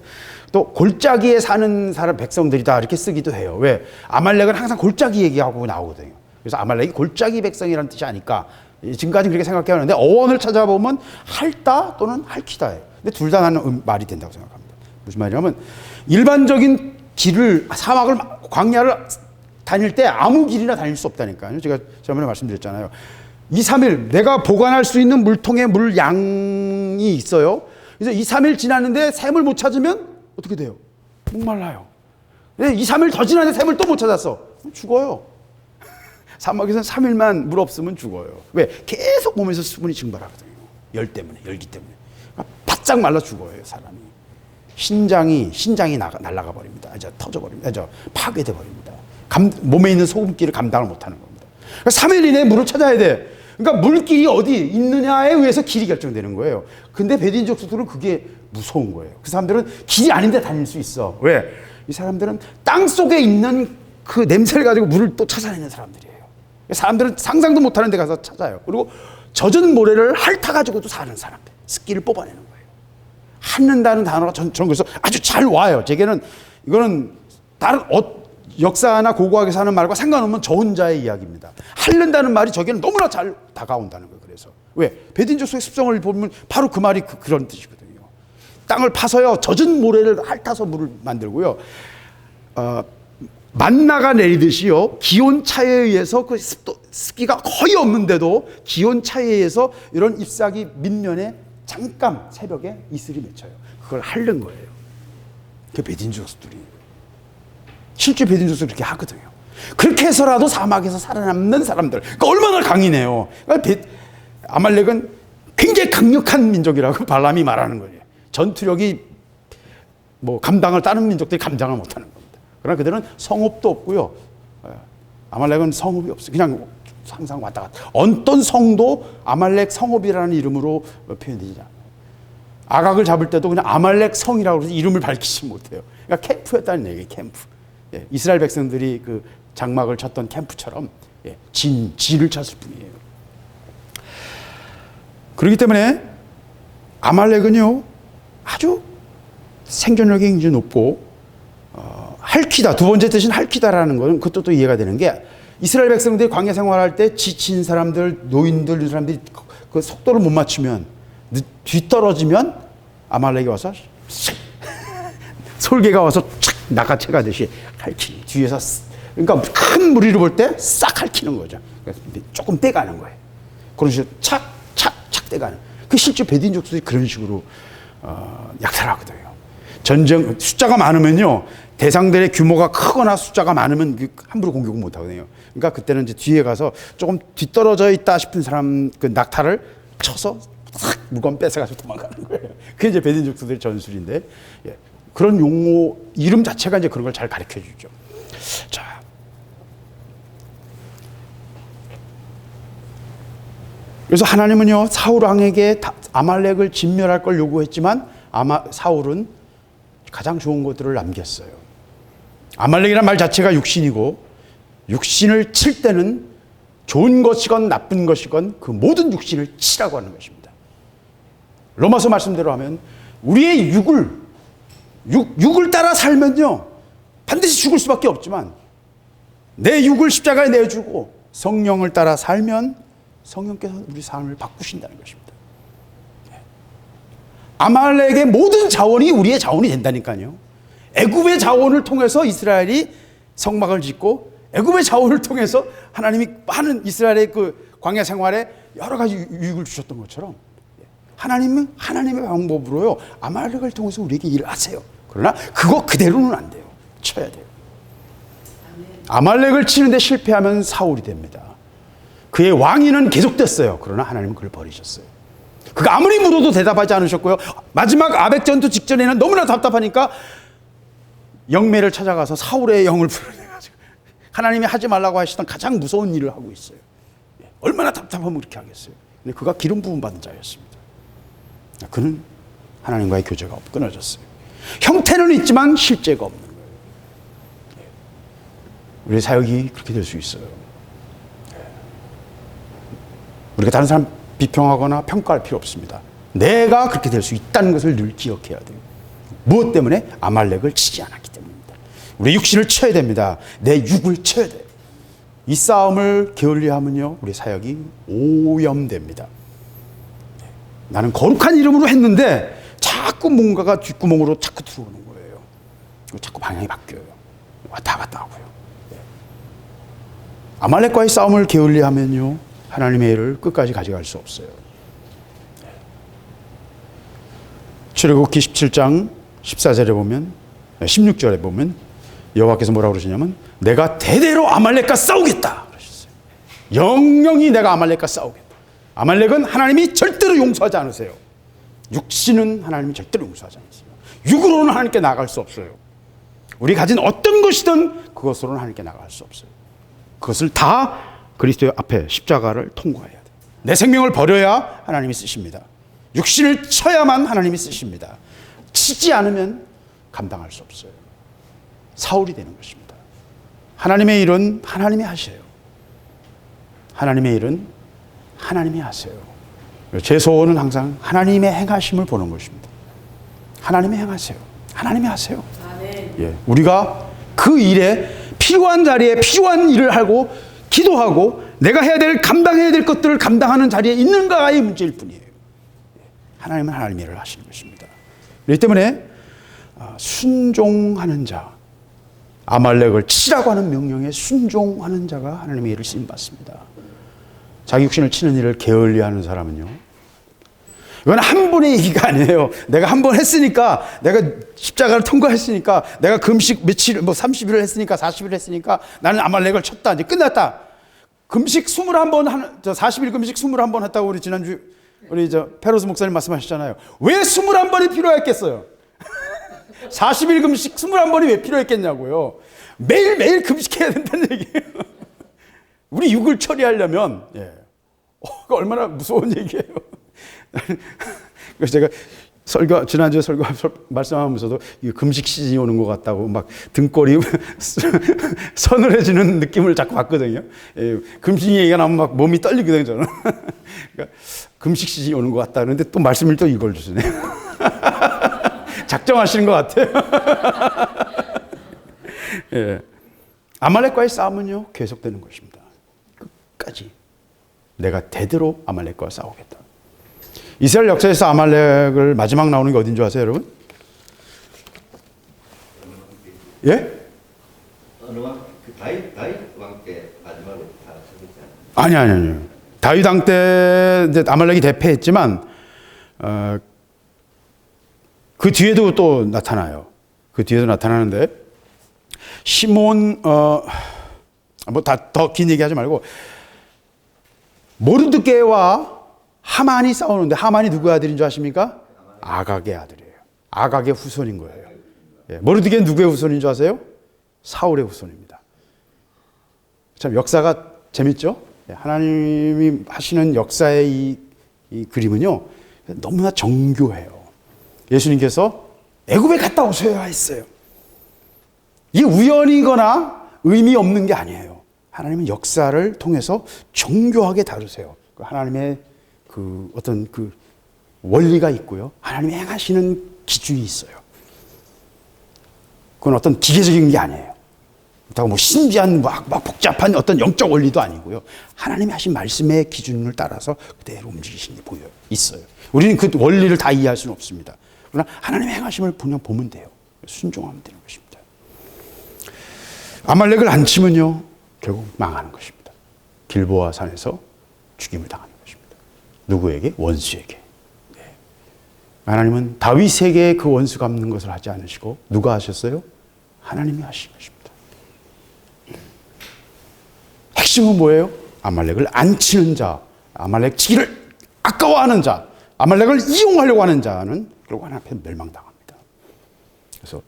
또 골짜기에 사는 사람 백성들이다 이렇게 쓰기도 해요. 왜? 아말렉은 항상 골짜기 얘기하고 나오거든요. 그래서 아말렉이 골짜기 백성이라는 뜻이 아닐까. 지금까지 그렇게 생각해 왔는데 어원을 찾아보면 핥다 또는 핥히다예요. 근데 둘 다 나는 말이 된다고 생각합니다. 무슨 말이냐면 일반적인 길을 사막을 광야를 다닐 때 아무 길이나 다닐 수 없다니까요. 제가 지난번에 말씀드렸잖아요. 2, 3일 내가 보관할 수 있는 물통에 물 양이 있어요. 그래서 2, 3일 지났는데 샘을 못 찾으면 어떻게 돼요? 목말라요. 2, 3일 더 지났는데 샘을 또 못 찾았어. 죽어요. 사막에서는 3일만 물 없으면 죽어요. 왜? 계속 몸에서 수분이 증발하거든요. 열 때문에, 열기 때문에. 바짝 말라 죽어요, 사람이. 신장이 날아가 버립니다. 터져 버립니다. 파괴돼 버립니다. 몸에 있는 소금기를 감당을 못하는 겁니다. 그러니까 3일 이내에 물을 찾아야 돼. 그러니까 물길이 어디 있느냐에 의해서 길이 결정되는 거예요. 근데 베드인 족속들은 그게 무서운 거예요. 그 사람들은 길이 아닌데 다닐 수 있어. 왜? 이 사람들은 땅 속에 있는 그 냄새를 가지고 물을 또 찾아내는 사람들이에요. 사람들은 상상도 못하는 데 가서 찾아요. 그리고 젖은 모래를 핥아가지고도 사는 사람들. 습기를 뽑아내는 거예요. 핥는다는 단어가 저는 그래서 아주 잘 와요. 제게는 이거는 다른 역사나 고고하게 사는 말과 상관없는 저 혼자의 이야기입니다. 핥는다는 말이 저게는 너무나 잘 다가온다는 거예요. 그래서 왜? 베드인 족속의 습성을 보면 바로 그 말이 그런 뜻이거든요. 땅을 파서요 젖은 모래를 핥아서 물을 만들고요. 만나가 내리듯이요 기온 차에 의해서 그 습기가 거의 없는데도 기온 차에 의해서 이런 잎사귀 밑면에 잠깐 새벽에 이슬이 맺혀요. 그걸 핥는 거예요. 그 베딘족들이 실제 베딘족들이 그렇게 하거든요. 그렇게 해서라도 사막에서 살아남는 사람들, 그러니까 얼마나 강이네요. 그러니까 아말렉은 굉장히 강력한 민족이라고 발람이 말하는 거예요. 전투력이 뭐 감당을 다른 민족들이 감당을 못하는 겁니다. 그러나 그들은 성읍도 없고요. 아말렉은 성읍이 없어요. 그냥 항상 왔다 갔다. 어떤 성도 아말렉 성읍이라는 이름으로 표현되지 않아요. 아각을 잡을 때도 그냥 아말렉 성이라고 해서 이름을 밝히지 못해요. 그러니까 캠프였다는 얘기예요. 캠프. 예, 이스라엘 백성들이 그 장막을 쳤던 캠프처럼 진을 쳤을 뿐이에요. 그렇기 때문에 아말렉은요 아주 생존력이 굉장히 높고 할퀴다, 두 번째 뜻인 할퀴다라는 것은 그것도 또 이해가 되는 게 이스라엘 백성들이 광야 생활할 때 지친 사람들, 노인들, 이런 사람들이 그 속도를 못 맞추면 뒤떨어지면 아말렉이 와서 솔개가 와서 착 낚아채가듯이 핥히는 뒤에서 그러니까 큰 무리를 볼 때 싹 핥히는 거죠. 조금 떼가는 거예요. 그런 식으로 착 떼가는. 그 실제 베딘족들이 그런 식으로 약탈하거든요. 전쟁 숫자가 많으면요 대상들의 규모가 크거나 숫자가 많으면 함부로 공격을 못 하거든요. 그러니까 그때는 이제 뒤에 가서 조금 뒤떨어져 있다 싶은 사람 그 낙타를 쳐서 싹 물건 뺏어가지고 도망가는 거예요. 그게 이제 베딘족들의 전술인데 그런 용어 이름 자체가 이제 그런 걸 잘 가르쳐 주죠. 자, 그래서 하나님은요 사울 왕에게 아말렉을 진멸할 걸 요구했지만 사울은 가장 좋은 것들을 남겼어요. 아말렉이라는 말 자체가 육신이고 육신을 칠 때는 좋은 것이건 나쁜 것이건 그 모든 육신을 치라고 하는 것입니다. 로마서 말씀대로 하면 우리의 육을 따라 살면요 반드시 죽을 수밖에 없지만 내 육을 십자가에 내주고 성령을 따라 살면 성령께서 우리 삶을 바꾸신다는 것입니다. 아말렉의 모든 자원이 우리의 자원이 된다니까요. 애굽의 자원을 통해서 이스라엘이 성막을 짓고 애굽의 자원을 통해서 하나님이 많은 이스라엘의 그 광야 생활에 여러 가지 유익을 주셨던 것처럼 하나님은 하나님의 방법으로요 아말렉을 통해서 우리에게 일을 하세요. 그러나 그거 그대로는 안 돼요. 쳐야 돼요. 아말렉을 치는데 실패하면 사울이 됩니다. 그의 왕위는 계속됐어요. 그러나 하나님은 그를 버리셨어요. 그가 아무리 물어도 대답하지 않으셨고요. 마지막 아벡 전투 직전에는 너무나 답답하니까 영매를 찾아가서 사울의 영을 불러내가지고 하나님이 하지 말라고 하시던 가장 무서운 일을 하고 있어요. 얼마나 답답하면 그렇게 하겠어요. 근데 그가 기름 부음 받은 자였습니다. 그는 하나님과의 교제가 끊어졌어요. 형태는 있지만 실제가 없는 거예요. 우리의 사역이 그렇게 될 수 있어요. 우리가 다른 사람 비평하거나 평가할 필요 없습니다. 내가 그렇게 될 수 있다는 것을 늘 기억해야 돼요. 무엇 때문에? 아말렉을 치지 않았기 때문입니다. 우리 육신을 쳐야 됩니다. 내 육을 쳐야 돼요. 이 싸움을 게을리하면요 우리 사역이 오염됩니다. 나는 거룩한 이름으로 했는데 자꾸 뭔가가 뒷구멍으로 자꾸 들어오는 거예요. 자꾸 방향이 바뀌어요. 왔다 갔다 하고요. 아말렉과의 싸움을 게을리하면요 하나님의 일을 끝까지 가져갈 수 없어요. 출애굽기 17장 14절에 보면 16절에 보면 여호와께서 뭐라고 그러시냐면 내가 대대로 아말렉과 싸우겠다 그러셨어요. 영영이 내가 아말렉과 싸우겠다. 아말렉은 하나님이 절대로 용서하지 않으세요. 육신은 하나님이 절대로 용서하지 않으세요. 육으로는 하나님께 나아갈 수 없어요. 우리 가진 어떤 것이든 그것으로는 하나님께 나아갈 수 없어요. 그것을 다 그리스도의 앞에 십자가를 통과해야 돼요. 내 생명을 버려야 하나님이 쓰십니다. 육신을 쳐야만 하나님이 쓰십니다. 치지 않으면 감당할 수 없어요. 사울이 되는 것입니다. 하나님의 일은 하나님이 하셔요. 하나님의 일은 하나님이 하세요. 제 소원은 항상 하나님의 행하심을 보는 것입니다. 하나님이 행하세요. 하나님이 하세요. 예, 우리가 그 일에 필요한 자리에 필요한 일을 하고 기도하고 내가 해야 될 감당해야 될 것들을 감당하는 자리에 있는가의 문제일 뿐이에요. 하나님은 하나님의 일을 하시는 것입니다. 그렇기 때문에 순종하는 자, 아말렉을 치라고 하는 명령에 순종하는 자가 하나님의 일을 쓰임받습니다. 자기 육신을 치는 일을 게을리하는 사람은요 이건 한 번의 얘기가 아니에요. 내가 한 번 했으니까, 내가 십자가를 통과했으니까, 내가 금식 며칠, 30일을 했으니까, 40일 했으니까, 나는 아말렉을 쳤다. 이제 끝났다. 금식 21번, 40일 금식 21번 했다고 우리 지난주, 우리 페로스 목사님 말씀하셨잖아요. 왜 21번이 필요했겠어요? 40일 금식 21번이 왜 필요했겠냐고요. 매일매일 금식해야 된다는 얘기예요. 우리 육을 처리하려면, 얼마나 무서운 얘기예요. 그래서 제가 지난주에 설교 말씀하면서도 금식 시즌이 오는 것 같다고 막 등골이 서늘해지는 느낌을 자꾸 받거든요. 금식 얘기가 나오면 막 몸이 떨리거든요, 저는. 그러니까 금식 시즌이 오는 것 같다. 그런데 또 말씀을 또 이걸 주시네요. 작정하시는 것 같아요. 아말렉과의 싸움은요, 계속되는 것입니다. 끝까지. 내가 대대로 아말렉과 싸우겠다. 이스라엘 역사에서 아말렉을 마지막 나오는 게 어딘 줄 아세요, 여러분? 예? 어느 왕? 다윗 왕 때 마지막으로 다 죽었지 않아요? 아니요. 다윗 왕 때 이제 아말렉이 대패했지만 그 뒤에도 또 나타나요. 그 뒤에도 나타나는데 시몬 더 긴 얘기하지 말고 모르드게와 하만이 싸우는데 하만이 누구의 아들인 줄 아십니까? 아각의 아들이에요. 아각의 후손인 거예요. 모르드게는 누구의 후손인 줄 아세요? 사울의 후손입니다. 참 역사가 재밌죠? 하나님이 하시는 역사의 이 그림은요, 너무나 정교해요. 예수님께서 애굽에 갔다 오셔야 했어요. 이게 우연이거나 의미 없는 게 아니에요. 하나님은 역사를 통해서 정교하게 다루세요. 하나님의 그 어떤 그 원리가 있고요. 하나님이 행하시는 기준이 있어요. 그건 어떤 기계적인 게 아니에요. 그렇다고 뭐 신비한 막 복잡한 어떤 영적 원리도 아니고요. 하나님이 하신 말씀의 기준을 따라서 그대로 움직이시는 게 보여 있어요. 우리는 그 원리를 다 이해할 수는 없습니다. 그러나 하나님의 행하심을 그냥 보면 돼요. 순종하면 되는 것입니다. 아말렉을 안 치면요, 결국 망하는 것입니다. 길보아 산에서 죽임을 당하는 것입니다. 누구에게? 원수에게. 하나님은 다윗에게 그 원수 갚는 것을 하지 않으시고 누가 하셨어요? 하나님이 하신 것입니다. 핵심은 뭐예요? 아말렉을 안 치는 자, 아말렉 치기를 아까워하는 자, 아말렉을 이용하려고 하는 자는 결국 하나님 앞에 멸망당합니다. 그래서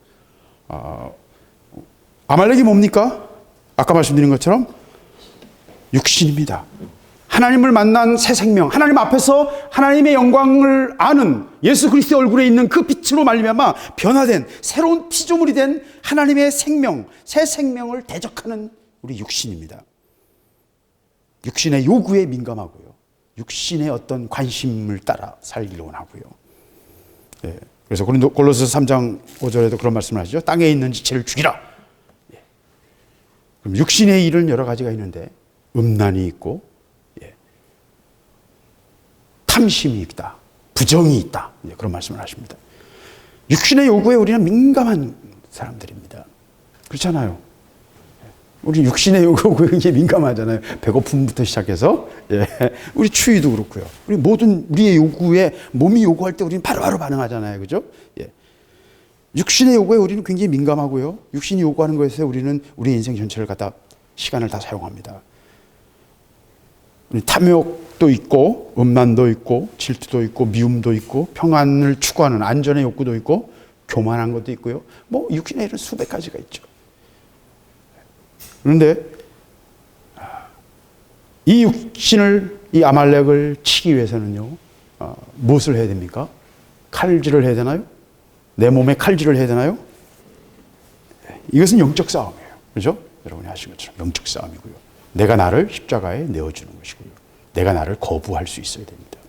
아말렉이 뭡니까? 아까 말씀드린 것처럼 육신입니다. 하나님을 만난 새 생명, 하나님 앞에서 하나님의 영광을 아는 예수 그리스도의 얼굴에 있는 그 빛으로 말미암아 변화된 새로운 피조물이 된 하나님의 생명, 새 생명을 대적하는 우리 육신입니다. 육신의 요구에 민감하고요. 육신의 어떤 관심을 따라 살기로 하고요. 그래서 골로새서 3장 5절에도 그런 말씀을 하시죠. 땅에 있는 지체를 죽이라. 그럼 육신의 일은 여러 가지가 있는데 음란이 있고 탐심이 있다. 부정이 있다. 그런 말씀을 하십니다. 육신의 요구에 우리는 민감한 사람들입니다. 그렇잖아요. 우리 육신의 요구에 민감하잖아요. 배고픔부터 시작해서 우리 추위도 그렇고요. 우리 모든 우리의 요구에 몸이 요구할 때 우리는 바로바로 반응하잖아요. 그죠? 육신의 요구에 우리는 굉장히 민감하고요. 육신이 요구하는 것에 우리는 우리 인생 전체를 갖다 시간을 다 사용합니다. 탐욕도 있고 음란도 있고 질투도 있고 미움도 있고 평안을 추구하는 안전의 욕구도 있고 교만한 것도 있고요. 뭐 육신의 일은 수백 가지가 있죠. 그런데 이 육신을, 이 아말렉을 치기 위해서는요, 무엇을 해야 됩니까? 칼질을 해야 되나요? 내 몸에 칼질을 해야 되나요? 이것은 영적 싸움이에요. 그렇죠? 여러분이 아시는 것처럼 영적 싸움이고요. 내가 나를 십자가에 내어주는 것이고요. 내가 나를 거부할 수 있어야 됩니다.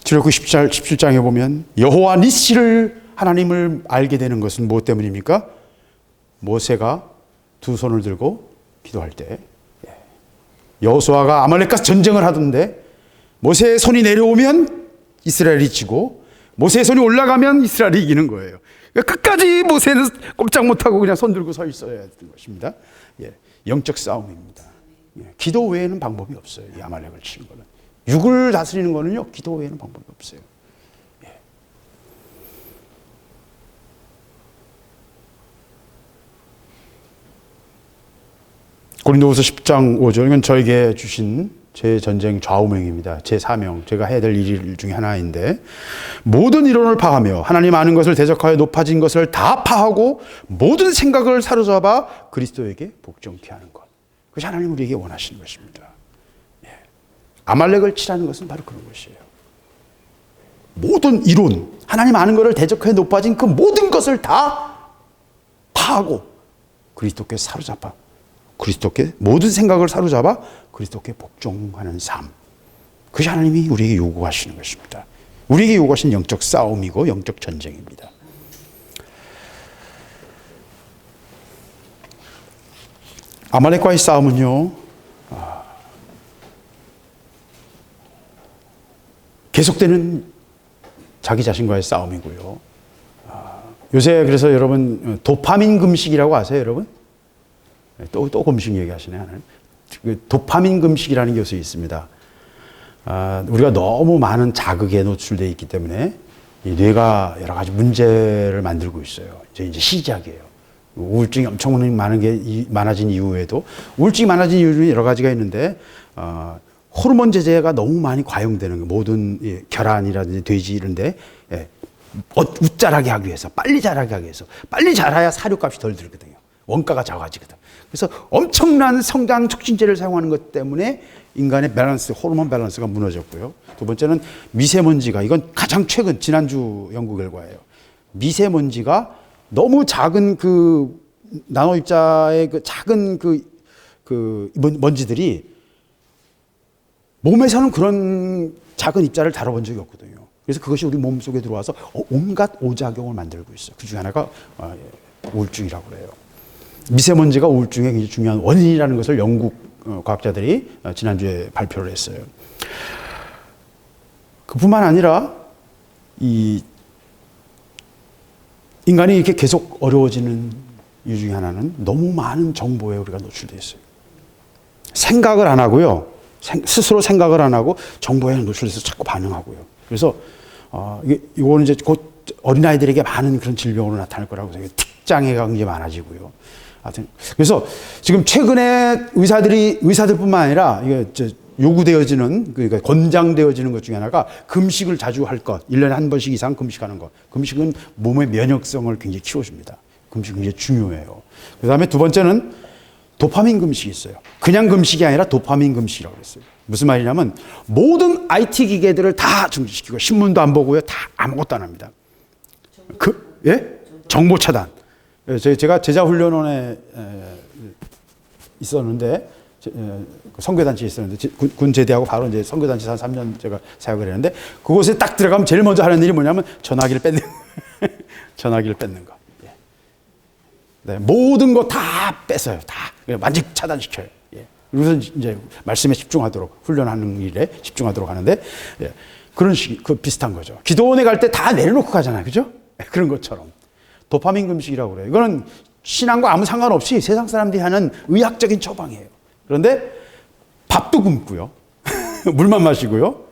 출애굽기 17장에 보면 여호와 니시를 하나님을 알게 되는 것은 무엇 때문입니까? 모세가 두 손을 들고 기도할 때 여호수아가 아말렉과 전쟁을 하던데 모세의 손이 내려오면 이스라엘이 지고 모세의 손이 올라가면 이스라엘이 이기는 거예요. 그러니까 끝까지 모세는 꼼짝 못하고 그냥 손 들고 서 있어야 되는 것입니다. 영적 싸움입니다. 기도 외에는 방법이 없어요. 이 아말렉을 치는 거는. 육을 다스리는 거는요, 기도 외에는 방법이 없어요. 예. 고린도후서 10장 5절, 이건 저에게 주신 제 전쟁 좌우명입니다. 제 사명, 제가 해야 될 일 중에 하나인데, 모든 이론을 파하며 하나님 아는 것을 대적하여 높아진 것을 다 파하고 모든 생각을 사로잡아 그리스도에게 복종케 하는 것. 그것이 하나님 우리에게 원하시는 것입니다. 예. 아말렉을 치라는 것은 바로 그런 것이에요. 모든 이론, 하나님 아는 것을 대적하여 높아진 그 모든 것을 다 파하고 그리스도께 사로잡아, 그리스도께 모든 생각을 사로잡아 그리스도께 복종하는 삶. 그것이 하나님이 우리에게 요구하시는 것입니다. 우리에게 요구하시는 영적 싸움이고 영적 전쟁입니다. 아말렉과의 싸움은요, 계속되는 자기 자신과의 싸움이고요. 요새 그래서 여러분 도파민 금식이라고 아세요, 여러분? 또 금식 얘기하시네, 하나님. 도파민 금식이라는 것이 있습니다. 우리가 너무 많은 자극에 노출되어 있기 때문에 이 뇌가 여러 가지 문제를 만들고 있어요. 이제 시작이에요. 우울증이 엄청 많아진 이후에도, 우울증이 많아진 이유는 여러 가지가 있는데, 호르몬 제제가 너무 많이 과용되는 거, 모든 계란이라든지 돼지 이런데 웃자라게 하기 위해서, 빨리 자라게 하기 위해서, 빨리 자라야 사료값이 덜 들거든요. 원가가 작아지거든. 그래서 엄청난 성장 촉진제를 사용하는 것 때문에 인간의 밸런스, 호르몬 밸런스가 무너졌고요. 두 번째는 미세먼지가, 이건 가장 최근 지난주 연구 결과예요. 미세먼지가 너무 작은 그 나노 입자의 그 작은 그 먼지들이 몸에서는 그런 작은 입자를 다뤄본 적이 없거든요. 그래서 그것이 우리 몸 속에 들어와서 온갖 오작용을 만들고 있어요. 그 중에 하나가 우울증이라고 그래요. 미세먼지가 우울증의 굉장히 중요한 원인이라는 것을 영국 과학자들이 지난주에 발표를 했어요. 그뿐만 아니라 이 인간이 이렇게 계속 어려워지는 이유 중에 하나는 너무 많은 정보에 우리가 노출되어 있어요. 생각을 안 하고요. 스스로 생각을 안 하고 정보에 노출돼서 자꾸 반응하고요. 그래서 이거는 이제 곧 어린아이들에게 많은 그런 질병으로 나타날 거라고 생각해요. 특장애가 굉장히 많아지고요. 하여튼 그래서 지금 최근에 의사들뿐만 아니라 이게 요구되어지는, 그러니까 권장되어지는 것 중에 하나가 금식을 자주 할 것, 1년에 한 번씩 이상 금식하는 것. 금식은 몸의 면역성을 굉장히 키워줍니다. 금식이 굉장히 중요해요. 그 다음에 두 번째는 도파민 금식이 있어요. 그냥 금식이 아니라 도파민 금식이라고 했어요. 무슨 말이냐면 모든 IT 기계들을 다 중지시키고 신문도 안 보고요. 다 아무것도 안 합니다. 정보 차단. 제가 제자훈련원에 있었는데, 선교단체에 있었는데, 군 제대하고 바로 이제 선교단체 한 3년 제가 사역을 했는데, 그곳에 딱 들어가면 제일 먼저 하는 일이 뭐냐면 전화기를 뺏는 전화기를 뺏는 거. 네, 모든 거 다 뺏어요. 다 완전 차단시켜요. 그래서 이제 말씀에 집중하도록, 훈련하는 일에 집중하도록 하는데, 그런 비슷한 거죠. 기도원에 갈 때 다 내려놓고 가잖아요, 그죠? 그런 것처럼. 도파민 금식이라고 그래요. 이거는 신앙과 아무 상관없이 세상 사람들이 하는 의학적인 처방이에요. 그런데 밥도 굶고요. 물만 마시고요.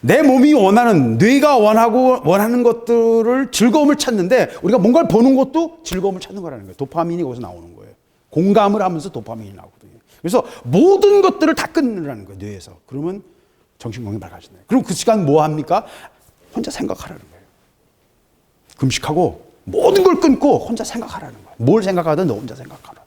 내 몸이 원하는, 뇌가 원하는 것들을 즐거움을 찾는데, 우리가 뭔가를 보는 것도 즐거움을 찾는 거라는 거예요. 도파민이 거기서 나오는 거예요. 공감을 하면서 도파민이 나오거든요. 그래서 모든 것들을 다 끊으라는 거예요, 뇌에서. 그러면 정신건강이 밝아진다. 그럼 그 시간 뭐 합니까? 혼자 생각하라는 거예요. 금식하고 모든 걸 끊고 혼자 생각하라는 거예요. 뭘 생각하든 너 혼자 생각하라.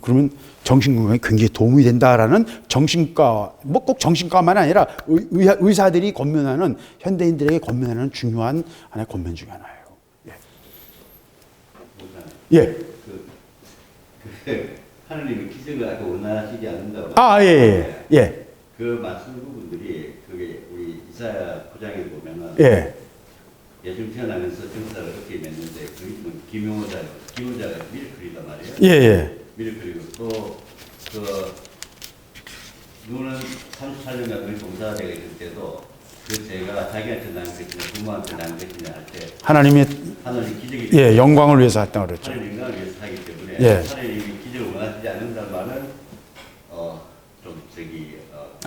그러면 정신건강에 굉장히 도움이 된다라는 정신과, 뭐 꼭 정신과만 아니라 의사들이 권면하는, 현대인들에게 권면하는 중요한 하나의 권면 중에 하나예요. 하느님이 기적을 아주 원하시지 않는다고. 그 말씀 부분들이 그게 우리 이사야 9장에 보면은 예수님 태어나면서 정사를 어떻게 맺는데 그 기묘자가 미르클이단 말이에요. 미르클이고 또그 누구는 38년간 그 종사자가 있을 때도 그 죄가 자기한테 난 것이냐 부모한테 난 것이냐 할 때 하나님 기적이 영광을 위해서 했다고 그랬죠. 하나님 영광을 위해서 하기 때문에 하나님이 기적을 원하시지 않는다는 말은 좀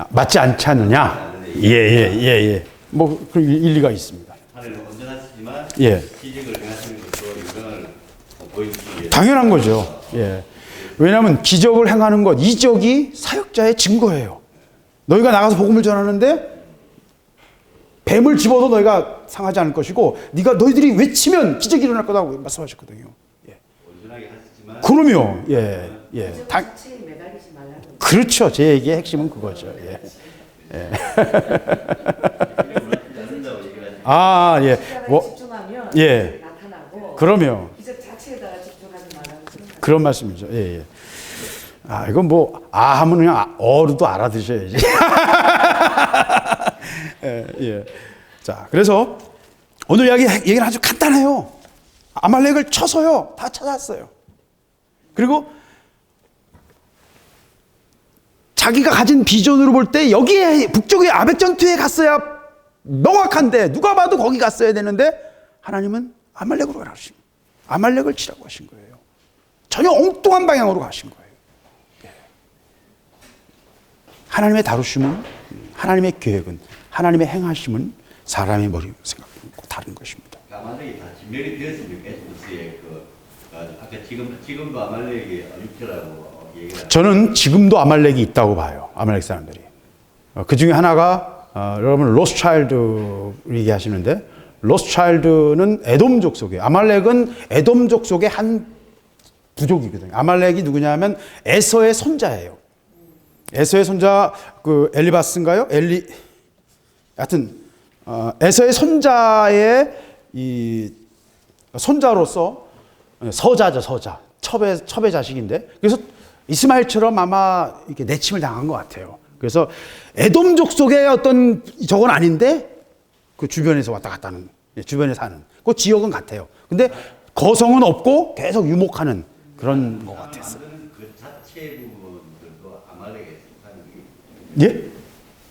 맞지 않지 않느냐? 예. 뭐 그 일리가 있습니다. 하나님은 온전하시지만 예. 기적을 행하시는 것도 영광을 보여주시기 위해서 당연한 거죠. 예. 왜냐하면 기적을 행하는 것, 이적이 사역자의 증거예요. 너희가 나가서 복음을 전하는데 뱀을 집어도 너희가 상하지 않을 것이고, 너희들이 외치면 기적이 일어날 거라고 말씀하셨거든요. 예. 온전하게 하시지만 그럼요. 예. 자체에 매달리지 말라는 거. 그렇죠. 제 얘기의 핵심은 그거죠. 예. 아, 예. 집중하면 예. 나타나고 그러면 기적 자체에다가 집중하지 말라는 그런 말씀이죠. 예. 아, 이건 뭐, 하면 그냥 어루도 알아두셔야지. 예. 자, 그래서 오늘 얘기는 아주 간단해요. 아말렉을 쳐서요. 다 찾았어요. 그리고 자기가 가진 비전으로 볼 때 여기에 북쪽의 아벡 전투에 갔어야 명확한데, 누가 봐도 거기 갔어야 되는데 하나님은 아말렉으로 가라 하신 거예요. 아말렉을 치라고 하신 거예요. 전혀 엉뚱한 방향으로 가신 거예요. 하나님의 다루심은, 하나님의 계획은, 하나님의 행하심은 사람의 머리 생각과 다른 것입니다. 아말렉이 다 진멸이 되었습니까? 에스더스의 아까 지금도 아말렉이 육체라고 얘기를 저는 지금도 아말렉이 있다고 봐요. 아말렉 사람들이. 그 중에 하나가 여러분 로스차일드 얘기하시는데, 로스차일드는 에돔족 속이에요. 아말렉은 에돔족 속의 한 부족이거든요. 아말렉이 누구냐면 에서의 손자예요. 에서의 손자 그 엘리바스인가요? 하여튼 에서의 손자의 이 손자로서 서자죠, 서자. 첩의 자식인데, 그래서 이스마엘처럼 아마 이렇게 내침을 당한 것 같아요. 그래서 에돔족 속의 어떤 저건 아닌데 그 주변에서 왔다 갔다 하는, 주변에 사는 그 지역은 같아요. 근데 거성은 없고 계속 유목하는 그런 것 같았어요. 그 자체 부분들도 아말렉에 속하는 게 예?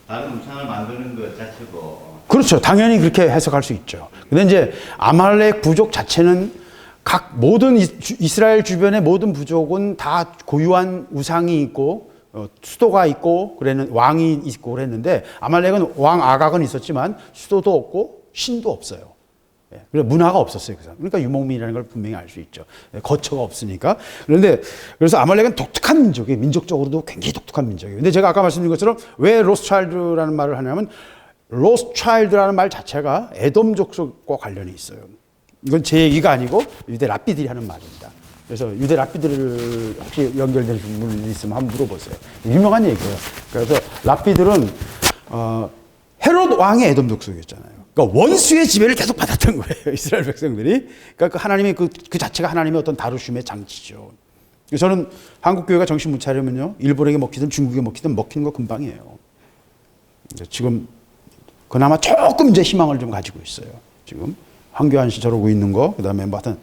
다른 우상을 만드는 것 자체도 그렇죠. 당연히 그렇게 해석할 수 있죠. 근데 이제 아말렉 부족 자체는 각 모든 이스라엘 주변의 모든 부족은 다 고유한 우상이 있고 수도가 있고 왕이 있고 그랬는데, 아말렉은 왕 아각은 있었지만 수도도 없고 신도 없어요. 그래서 문화가 없었어요. 그러니까 유목민이라는 걸 분명히 알 수 있죠. 거처가 없으니까. 그래서 아말렉은 독특한 민족이에요. 민족적으로도 굉장히 독특한 민족이에요. 근데 제가 아까 말씀드린 것처럼 왜 로스차일드라는 말을 하냐면, 로스차일드라는 말 자체가 에돔족과 관련이 있어요. 이건 제 얘기가 아니고 유대 랍비들이 하는 말입니다. 그래서 유대 랍비들 혹시 연결된 분이 있으면 한번 물어보세요. 유명한 얘기예요. 그래서 랍비들은 헤롯 왕의 에돔 족속이었잖아요. 그러니까 원수의 지배를 계속 받았던 거예요, 이스라엘 백성들이. 그러니까 그 하나님의 그 자체가 하나님의 어떤 다루심의 장치죠. 저는 한국 교회가 정신 못 차리면요, 일본에게 먹히든 중국에 먹히든 먹히는 거 금방이에요. 지금 그나마 조금 이제 희망을 좀 가지고 있어요. 지금 황교안 씨 저러고 있는 거, 그다음에 뭐 하여튼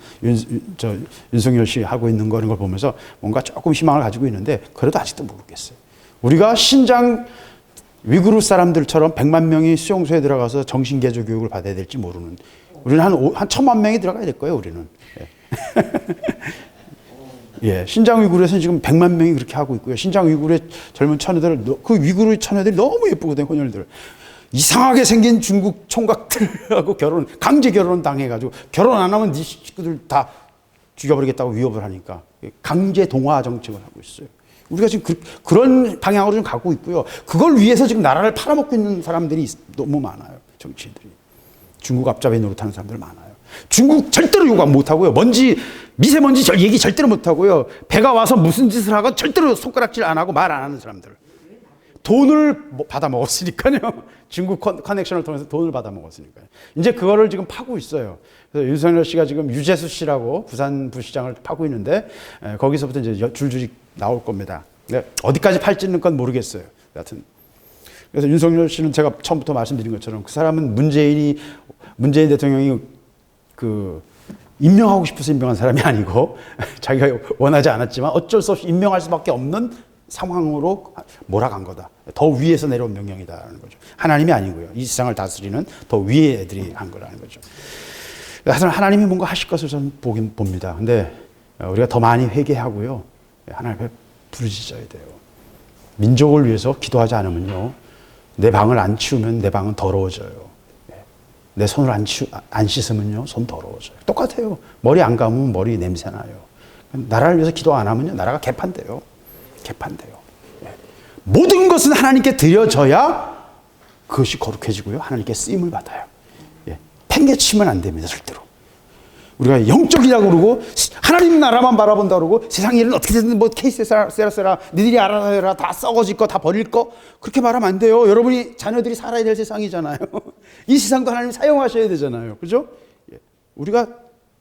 윤석열 씨 하고 있는 거, 이런 걸 보면서 뭔가 조금 희망을 가지고 있는데, 그래도 아직도 모르겠어요. 우리가 신장 위구르 사람들처럼 100만 명이 수용소에 들어가서 정신개조 교육을 받아야 될지 모르는, 우리는 한 1000만 명이 들어가야 될 거예요, 우리는. 예, 신장 위구르에서는 지금 100만 명이 그렇게 하고 있고요. 신장 위구르의 젊은 처녀들, 그 위구르 처녀들이 너무 예쁘거든요, 혼혈들. 이상하게 생긴 중국 총각들하고 강제 결혼 당해가지고, 결혼 안 하면 네 식구들 다 죽여버리겠다고 위협을 하니까 강제 동화 정책을 하고 있어요. 우리가 지금 그런 방향으로 좀 가고 있고요. 그걸 위해서 지금 나라를 팔아먹고 있는 사람들이 너무 많아요. 정치인들이. 중국 앞잡이 노릇하는 사람들 많아요. 중국 절대로 욕 못하고요. 미세먼지 얘기 절대로 못하고요. 배가 와서 무슨 짓을 하건 절대로 손가락질 안 하고 말 안 하는 사람들. 돈을 받아 먹었으니까요. 중국 커넥션을 통해서 돈을 받아 먹었으니까요. 이제 그거를 지금 파고 있어요. 그래서 윤석열 씨가 지금 유재수 씨라고 부산 부시장을 파고 있는데, 거기서부터 이제 줄줄이 나올 겁니다. 어디까지 팔지는 건 모르겠어요. 여하튼. 그래서 윤석열 씨는 제가 처음부터 말씀드린 것처럼 그 사람은 문재인 대통령이 임명하고 싶어서 임명한 사람이 아니고 자기가 원하지 않았지만 어쩔 수 없이 임명할 수밖에 없는 상황으로 몰아간 거다. 더 위에서 내려온 명령이다라는 거죠. 하나님이 아니고요. 이 세상을 다스리는 더 위에 애들이 한 거라는 거죠. 하여튼 하나님이 뭔가 하실 것을 저는 봅니다. 근데 우리가 더 많이 회개하고요. 하나님 앞에 부르짖어야 돼요. 민족을 위해서 기도하지 않으면요, 내 방을 안 치우면 내 방은 더러워져요. 내 손을 안 씻으면요, 손 더러워져요. 똑같아요. 머리 안 감으면 머리 냄새 나요. 나라를 위해서 기도 안 하면요, 나라가 개판돼요. 개판돼요. 모든 것은 하나님께 드려져야 그것이 거룩해지고요, 하나님께 쓰임을 받아요. 팽개치면 안 됩니다, 절대로. 우리가 영적이라고 그러고 하나님 나라만 바라본다 그러고 세상 일은 어떻게든 뭐 케이스 세라 니들이 알아서 해라, 다 썩어질 거 다 버릴 거, 그렇게 말하면 안 돼요. 여러분이 자녀들이 살아야 될 세상이잖아요. 이 세상도 하나님 사용하셔야 되잖아요. 그죠? 우리가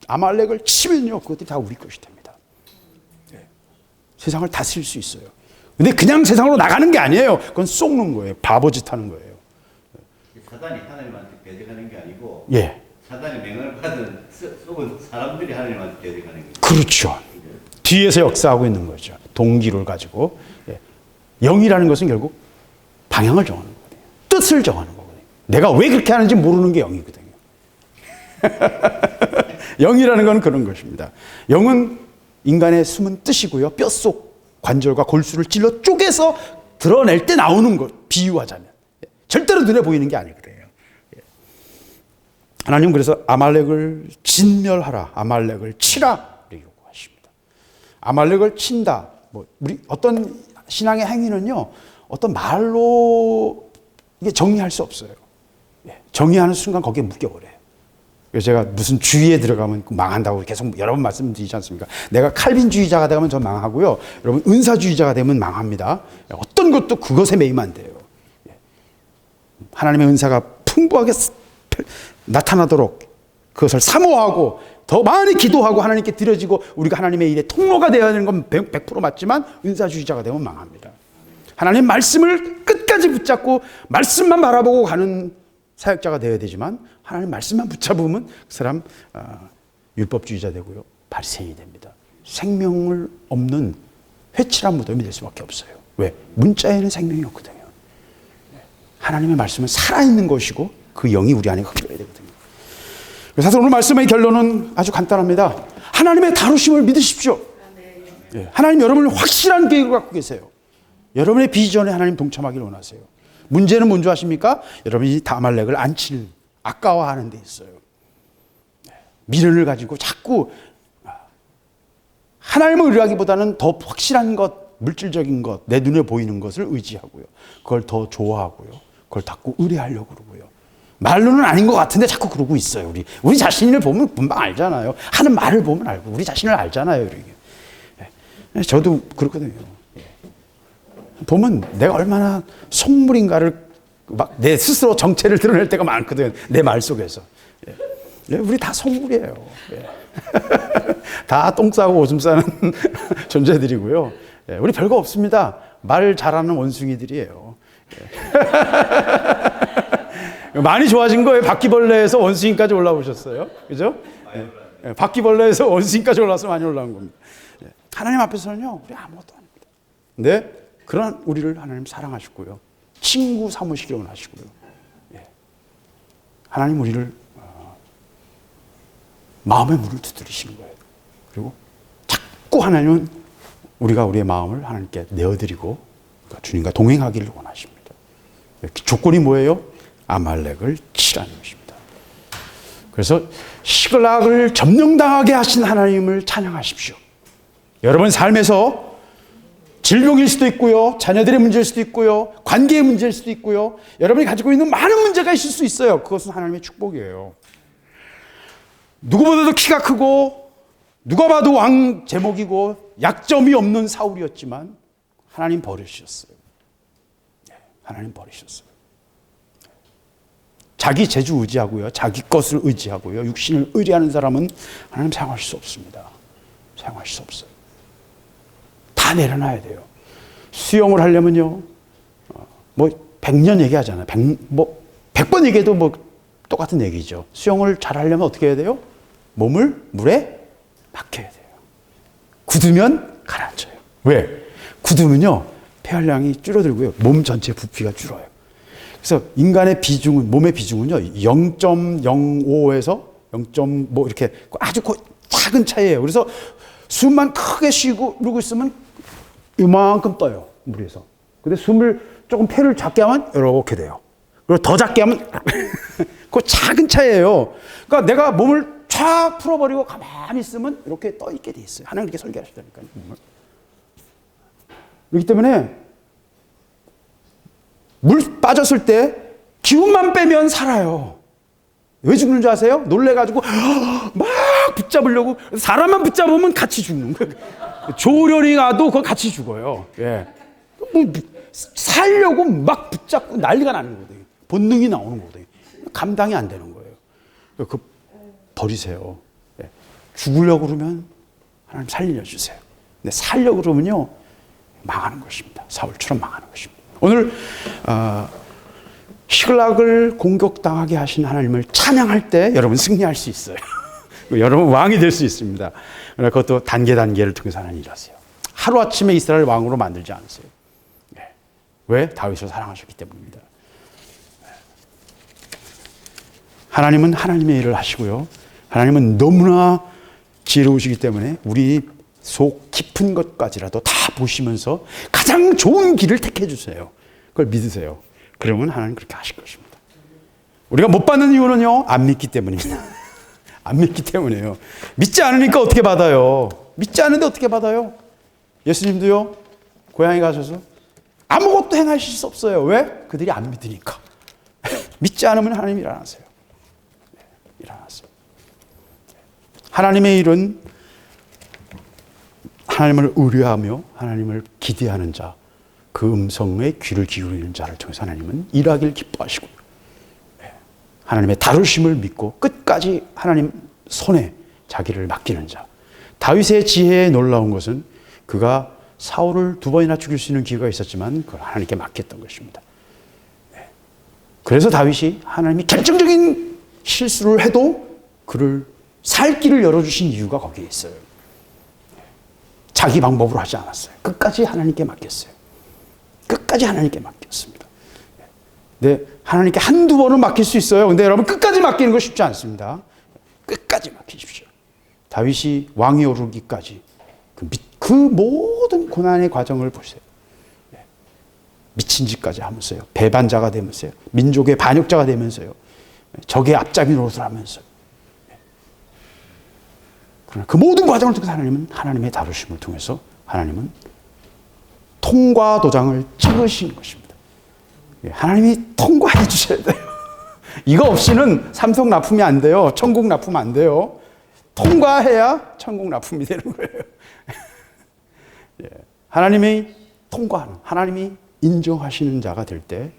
아말렉을 치면요, 그것들이 다 우리 것이 됩니다. 세상을 다스릴 수 있어요. 근데 그냥 세상으로 나가는 게 아니에요. 그건 속는 거예요. 바보짓 하는 거예요. 사단이 하나님한테 대적하는 게 아니고, 예. 사단의 명을 받은 속은 사람들이 하나님한테 대적하는 거죠. 그렇죠. 뒤에서 역사하고 있는 거죠. 동기를 가지고. 영이라는 것은 결국 방향을 정하는 거거든요. 뜻을 정하는 거거든요. 내가 왜 그렇게 하는지 모르는 게 영이거든요. 영이라는 건 그런 것입니다. 영은 인간의 숨은 뜻이고요, 뼛속 관절과 골수를 찔러 쪼개서 드러낼 때 나오는 것, 비유하자면. 절대로 눈에 보이는 게 아니거든요. 하나님 그래서 아말렉을 진멸하라, 아말렉을 치라 요구하십니다. 아말렉을 친다. 뭐 우리 어떤 신앙의 행위는요, 어떤 말로 이게 정의할 수 없어요. 정의하는 순간 거기에 묶여버려요. 그래서 제가 무슨 주의에 들어가면 망한다고 계속 여러 번 말씀드리지 않습니까? 내가 칼빈주의자가 되면 전 망하고요, 여러분 은사주의자가 되면 망합니다. 어떤 것도 그것에 매이면 안 돼요. 하나님의 은사가 풍부하게 나타나도록 그것을 사모하고 더 많이 기도하고 하나님께 드려지고 우리가 하나님의 일에 통로가 되어야 되는 건 100% 맞지만 은사주의자가 되면 망합니다. 하나님 말씀을 끝까지 붙잡고 말씀만 바라보고 가는 사역자가 되어야 되지만 하나님 말씀만 붙잡으면 그 사람 율법주의자 되고요, 바리새인이 됩니다. 생명을 없는 회칠한 무덤이 될 수밖에 없어요. 왜? 문자에는 생명이 없거든요. 하나님의 말씀은 살아있는 것이고 그 영이 우리 안에 흘러야 되거든요. 그래서 오늘 말씀의 결론은 아주 간단합니다. 하나님의 다루심을 믿으십시오. 하나님 여러분을 확실한 계획을 갖고 계세요. 여러분의 비전에 하나님 동참하기를 원하세요. 문제는 뭔지 아십니까? 여러분이 아말렉을 안 치는, 아까워하는 데 있어요. 미련을 가지고 자꾸 하나님을 의뢰하기보다는 더 확실한 것, 물질적인 것, 내 눈에 보이는 것을 의지하고요, 그걸 더 좋아하고요, 그걸 자꾸 의뢰하려고 그러고요. 말로는 아닌 것 같은데 자꾸 그러고 있어요. 우리 자신을 보면 금방 알잖아요. 하는 말을 보면 알고 우리 자신을 알잖아요. 이렇게. 저도 그렇거든요. 보면 내가 얼마나 속물인가를 막 내 스스로 정체를 드러낼 때가 많거든요. 내 말 속에서. 우리 다 속물이에요. 다 똥 싸고 오줌 싸는 존재들이고요. 우리 별거 없습니다. 말 잘하는 원숭이들이에요. 많이 좋아진 거예요. 바퀴벌레에서 원숭이까지 올라오셨어요. 그죠? 바퀴벌레에서 원숭이까지 올라와서 많이 올라온 겁니다. 하나님 앞에서는요, 우리 아무것도 아닙니다. 근데 그런 우리를 하나님 사랑하시고요, 친구 삼으시길 원하시고요. 하나님 우리를 마음의 문을 두드리시는 거예요. 그리고 자꾸 하나님은 우리가 우리의 마음을 하나님께 내어드리고 주님과 동행하기를 원하십니다. 조건이 뭐예요? 아말렉을 치라는 것입니다. 그래서 시글락을 점령당하게 하신 하나님을 찬양하십시오. 여러분 삶에서 질병일 수도 있고요, 자녀들의 문제일 수도 있고요, 관계의 문제일 수도 있고요, 여러분이 가지고 있는 많은 문제가 있을 수 있어요. 그것은 하나님의 축복이에요. 누구보다도 키가 크고 누가 봐도 왕 제목이고 약점이 없는 사울이었지만 하나님 버리셨어요. 하나님 버리셨어요. 자기 재주 의지하고요, 자기 것을 의지하고요, 육신을 의뢰하는 사람은 하나님 사용할 수 없습니다. 사용할 수 없어요. 다 내려놔야 돼요. 수영을 하려면요, 뭐 100년 얘기하잖아요. 100번 얘기해도 뭐 똑같은 얘기죠. 수영을 잘 하려면 어떻게 해야 돼요? 몸을 물에 맡겨야 돼요. 굳으면 가라앉아요. 왜? 굳으면요, 폐활량이 줄어들고요, 몸 전체 부피가 줄어요. 그래서 인간의 비중은, 몸의 비중은요, 0.05에서 0. 뭐 이렇게 아주 작은 차이예요. 그래서 숨만 크게 쉬고 이러고 있으면 이만큼 떠요, 물에서. 근데 숨을 조금 폐를 작게 하면 이렇게 돼요. 그리고 더 작게 하면 그 작은 차이예요. 그러니까 내가 몸을 쫙 풀어버리고 가만히 있으면 이렇게 떠 있게 돼 있어요. 하나님 그렇게 설계하시다니까요. 그렇기 때문에 물 빠졌을 때 기운만 빼면 살아요. 왜 죽는 줄 아세요? 놀래가지고 막 붙잡으려고 사람만 붙잡으면 같이 죽는 거예요. 조련이 가도 그거 같이 죽어요. 예. 뭐 살려고 막 붙잡고 난리가 나는 거거든요. 본능이 나오는 거거든요. 감당이 안 되는 거예요. 그 버리세요. 예. 죽으려고 그러면 하나님 살려주세요. 근데 살려고 그러면요 망하는 것입니다. 사울처럼 망하는 것입니다. 오늘 시글락을 공격당하게 하신 하나님을 찬양할 때 여러분 승리할 수 있어요. 여러분 왕이 될 수 있습니다. 그러나 그것도 단계를 통해서 하나님 일하세요. 하루아침에 이스라엘 왕으로 만들지 않으세요. 네. 왜? 다윗을 사랑하셨기 때문입니다. 하나님은 하나님의 일을 하시고요. 하나님은 너무나 지혜로우시기 때문에 우리 속 깊은 것까지라도 다 보시면서 가장 좋은 길을 택해 주세요. 그걸 믿으세요. 그러면 하나님 그렇게 하실 것입니다. 우리가 못 받는 이유는요, 안 믿기 때문입니다. 안 믿기 때문이에요. 믿지 않으니까 어떻게 받아요? 믿지 않은데 어떻게 받아요? 예수님도요, 고향에 가셔서 아무것도 행하실 수 없어요. 왜? 그들이 안 믿으니까. 믿지 않으면 하나님 일 안 하세요. 일 안 하세요. 하나님의 일은 하나님을 의뢰하며 하나님을 기대하는 자, 그 음성에 귀를 기울이는 자를 통해서 하나님은 일하기를 기뻐하시고요. 하나님의 다루심을 믿고 끝까지 하나님 손에 자기를 맡기는 자. 다윗의 지혜에 놀라운 것은 그가 사울을 2번이나 죽일 수 있는 기회가 있었지만 그걸 하나님께 맡겼던 것입니다. 그래서 다윗이 하나님이 결정적인 실수를 해도 그를 살 길을 열어주신 이유가 거기에 있어요. 자기 방법으로 하지 않았어요. 끝까지 하나님께 맡겼어요. 끝까지 하나님께 맡겼습니다. 네, 하나님께 한두 번은 맡길 수 있어요. 근데 여러분 끝까지 맡기는 거 쉽지 않습니다. 끝까지 맡기십시오. 다윗이 왕이 오르기까지 그 모든 고난의 과정을 보세요. 미친 짓까지 하면서요. 배반자가 되면서요. 민족의 반역자가 되면서요. 적의 앞잡이 노릇을 하면서요. 그러나 그 모든 과정을 통해서 하나님은 하나님의 다루심을 통해서 하나님은 통과 도장을 찍으시는 것입니다. 하나님이 통과해 주셔야 돼요. 이거 없이는 삼성 납품이 안 돼요. 천국 납품 안 돼요. 통과해야 천국 납품이 되는 거예요. 하나님이 통과하는, 하나님이 인정하시는 자가 될 때,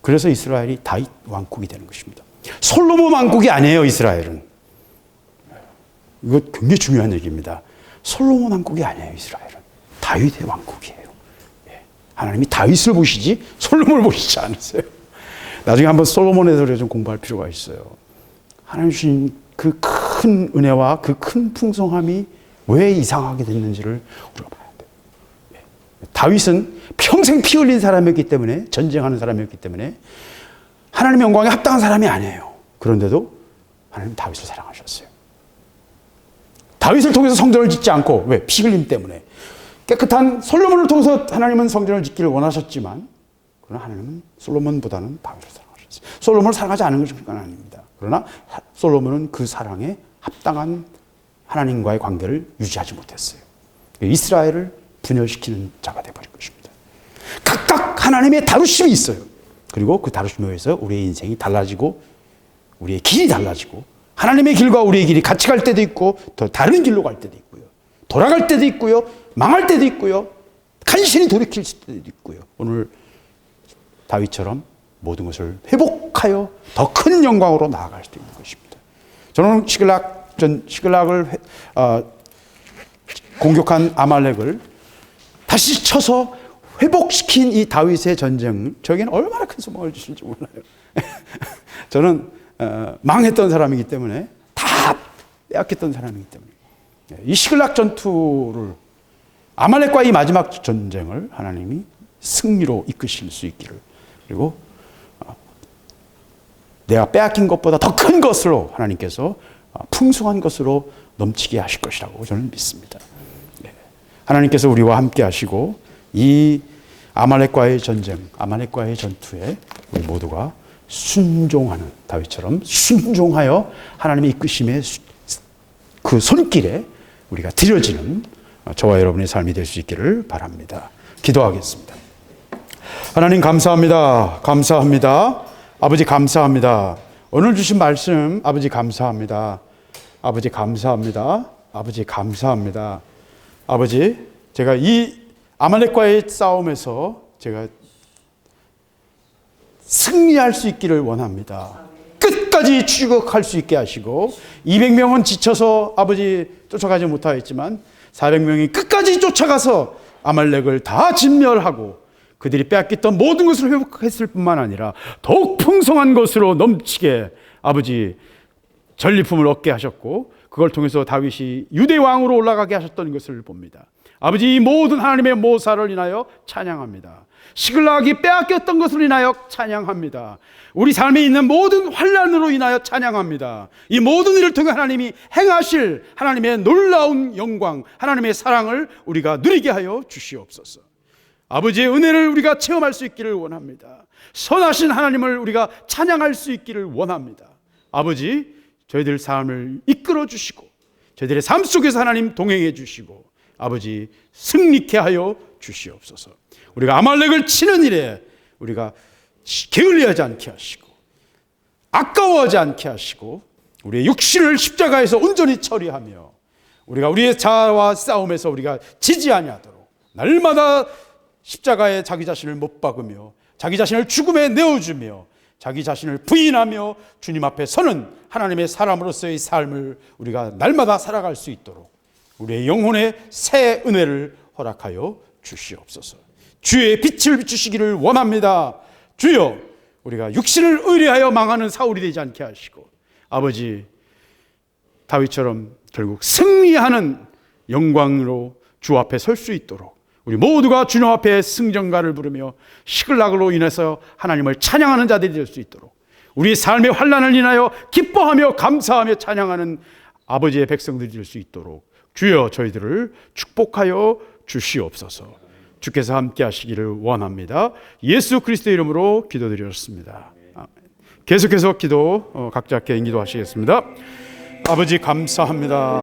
그래서 이스라엘이 다윗 왕국이 되는 것입니다. 솔로몬 왕국이 아니에요, 이스라엘은. 이거 굉장히 중요한 얘기입니다. 솔로몬 왕국이 아니에요, 이스라엘은. 다윗의 왕국이에요. 하나님이 다윗을 보시지 솔로몬을 보시지 않으세요. 나중에 한번 솔로몬에 대해서 좀 공부할 필요가 있어요. 하나님 주신 그 큰 은혜와 그 큰 풍성함이 왜 이상하게 됐는지를 우리가 봐야 돼요. 다윗은 평생 피 흘린 사람이었기 때문에, 전쟁하는 사람이었기 때문에 하나님의 영광에 합당한 사람이 아니에요. 그런데도 하나님 다윗을 사랑하셨어요. 다윗을 통해서 성전을 짓지 않고, 왜? 피 흘림 때문에. 깨끗한 솔로몬을 통해서 하나님은 성전을 짓기를 원하셨지만, 그러나 하나님은 솔로몬보다는 다윗을 사랑하셨어요. 솔로몬을 사랑하지 않은 것이 그건 아닙니다. 그러나 솔로몬은 그 사랑에 합당한 하나님과의 관계를 유지하지 못했어요. 이스라엘을 분열시키는 자가 되어버린 것입니다. 각각 하나님의 다루심이 있어요. 그리고 그 다루심에 의해서 우리의 인생이 달라지고, 우리의 길이 달라지고, 하나님의 길과 우리의 길이 같이 갈 때도 있고, 더 다른 길로 갈 때도 있고요. 돌아갈 때도 있고요. 망할 때도 있고요. 간신히 돌이킬 때도 있고요. 오늘 다윗처럼 모든 것을 회복하여 더 큰 영광으로 나아갈 수 있는 것입니다. 저는 시글락을 공격한 아말렉을 다시 쳐서 회복시킨 이 다윗의 전쟁, 저에게는 얼마나 큰 소망을 주실지 몰라요. 저는 망했던 사람이기 때문에, 다 빼앗겼던 사람이기 때문에, 이 시글락 전투를, 아말렉과 이 마지막 전쟁을 하나님이 승리로 이끄실 수 있기를, 그리고 내가 빼앗긴 것보다 더 큰 것으로 하나님께서 풍성한 것으로 넘치게 하실 것이라고 저는 믿습니다. 하나님께서 우리와 함께 하시고, 이 아말렉과의 전쟁, 아말렉과의 전투에 우리 모두가 순종하는, 다윗처럼 순종하여 하나님의 이끄심의 그 손길에 우리가 들여지는 저와 여러분의 삶이 될 수 있기를 바랍니다. 기도하겠습니다. 하나님 감사합니다. 감사합니다. 아버지 감사합니다. 오늘 주신 말씀 아버지 감사합니다. 아버지 감사합니다. 아버지 감사합니다. 아버지, 제가 이 아말렉과의 싸움에서 제가 승리할 수 있기를 원합니다. 끝까지 추격할 수 있게 하시고 200명은 지쳐서 아버지 쫓아가지 못하였지만 400명이 끝까지 쫓아가서 아말렉을 다 진멸하고 그들이 빼앗겼던 모든 것을 회복했을 뿐만 아니라 더욱 풍성한 것으로 넘치게 아버지 전리품을 얻게 하셨고 그걸 통해서 다윗이 유대 왕으로 올라가게 하셨던 것을 봅니다. 아버지, 이 모든 하나님의 모사를 인하여 찬양합니다. 시글락이 빼앗겼던 것을 인하여 찬양합니다. 우리 삶에 있는 모든 환난으로 인하여 찬양합니다. 이 모든 일을 통해 하나님이 행하실 하나님의 놀라운 영광, 하나님의 사랑을 우리가 누리게 하여 주시옵소서. 아버지의 은혜를 우리가 체험할 수 있기를 원합니다. 선하신 하나님을 우리가 찬양할 수 있기를 원합니다. 아버지, 저희들 삶을 이끌어 주시고 저희들의 삶 속에서 하나님 동행해 주시고 아버지 승리케 하여 주시옵소서. 우리가 아말렉을 치는 일에 우리가 게을리하지 않게 하시고 아까워하지 않게 하시고 우리의 육신을 십자가에서 온전히 처리하며 우리가 우리의 자아와 싸움에서 우리가 지지 아니하도록 날마다 십자가에 자기 자신을 못 박으며 자기 자신을 죽음에 내어주며 자기 자신을 부인하며 주님 앞에 서는 하나님의 사람으로서의 삶을 우리가 날마다 살아갈 수 있도록 우리의 영혼에 새 은혜를 허락하여 주시옵소서. 주의 빛을 비추시기를 원합니다. 주여, 우리가 육신을 의뢰하여 망하는 사울이 되지 않게 하시고 아버지, 다윗처럼 결국 승리하는 영광으로 주 앞에 설 수 있도록 우리 모두가 주님 앞에 승전가를 부르며 시글락으로 인해서 하나님을 찬양하는 자들이 될 수 있도록 우리 삶의 환난을 인하여 기뻐하며 감사하며 찬양하는 아버지의 백성들이 될 수 있도록 주여 저희들을 축복하여 주시옵소서. 주께서 함께 하시기를 원합니다. 예수 그리스도의 이름으로 기도드렸습니다. 계속해서 기도 각자 개인 기도하시겠습니다. 아버지 감사합니다.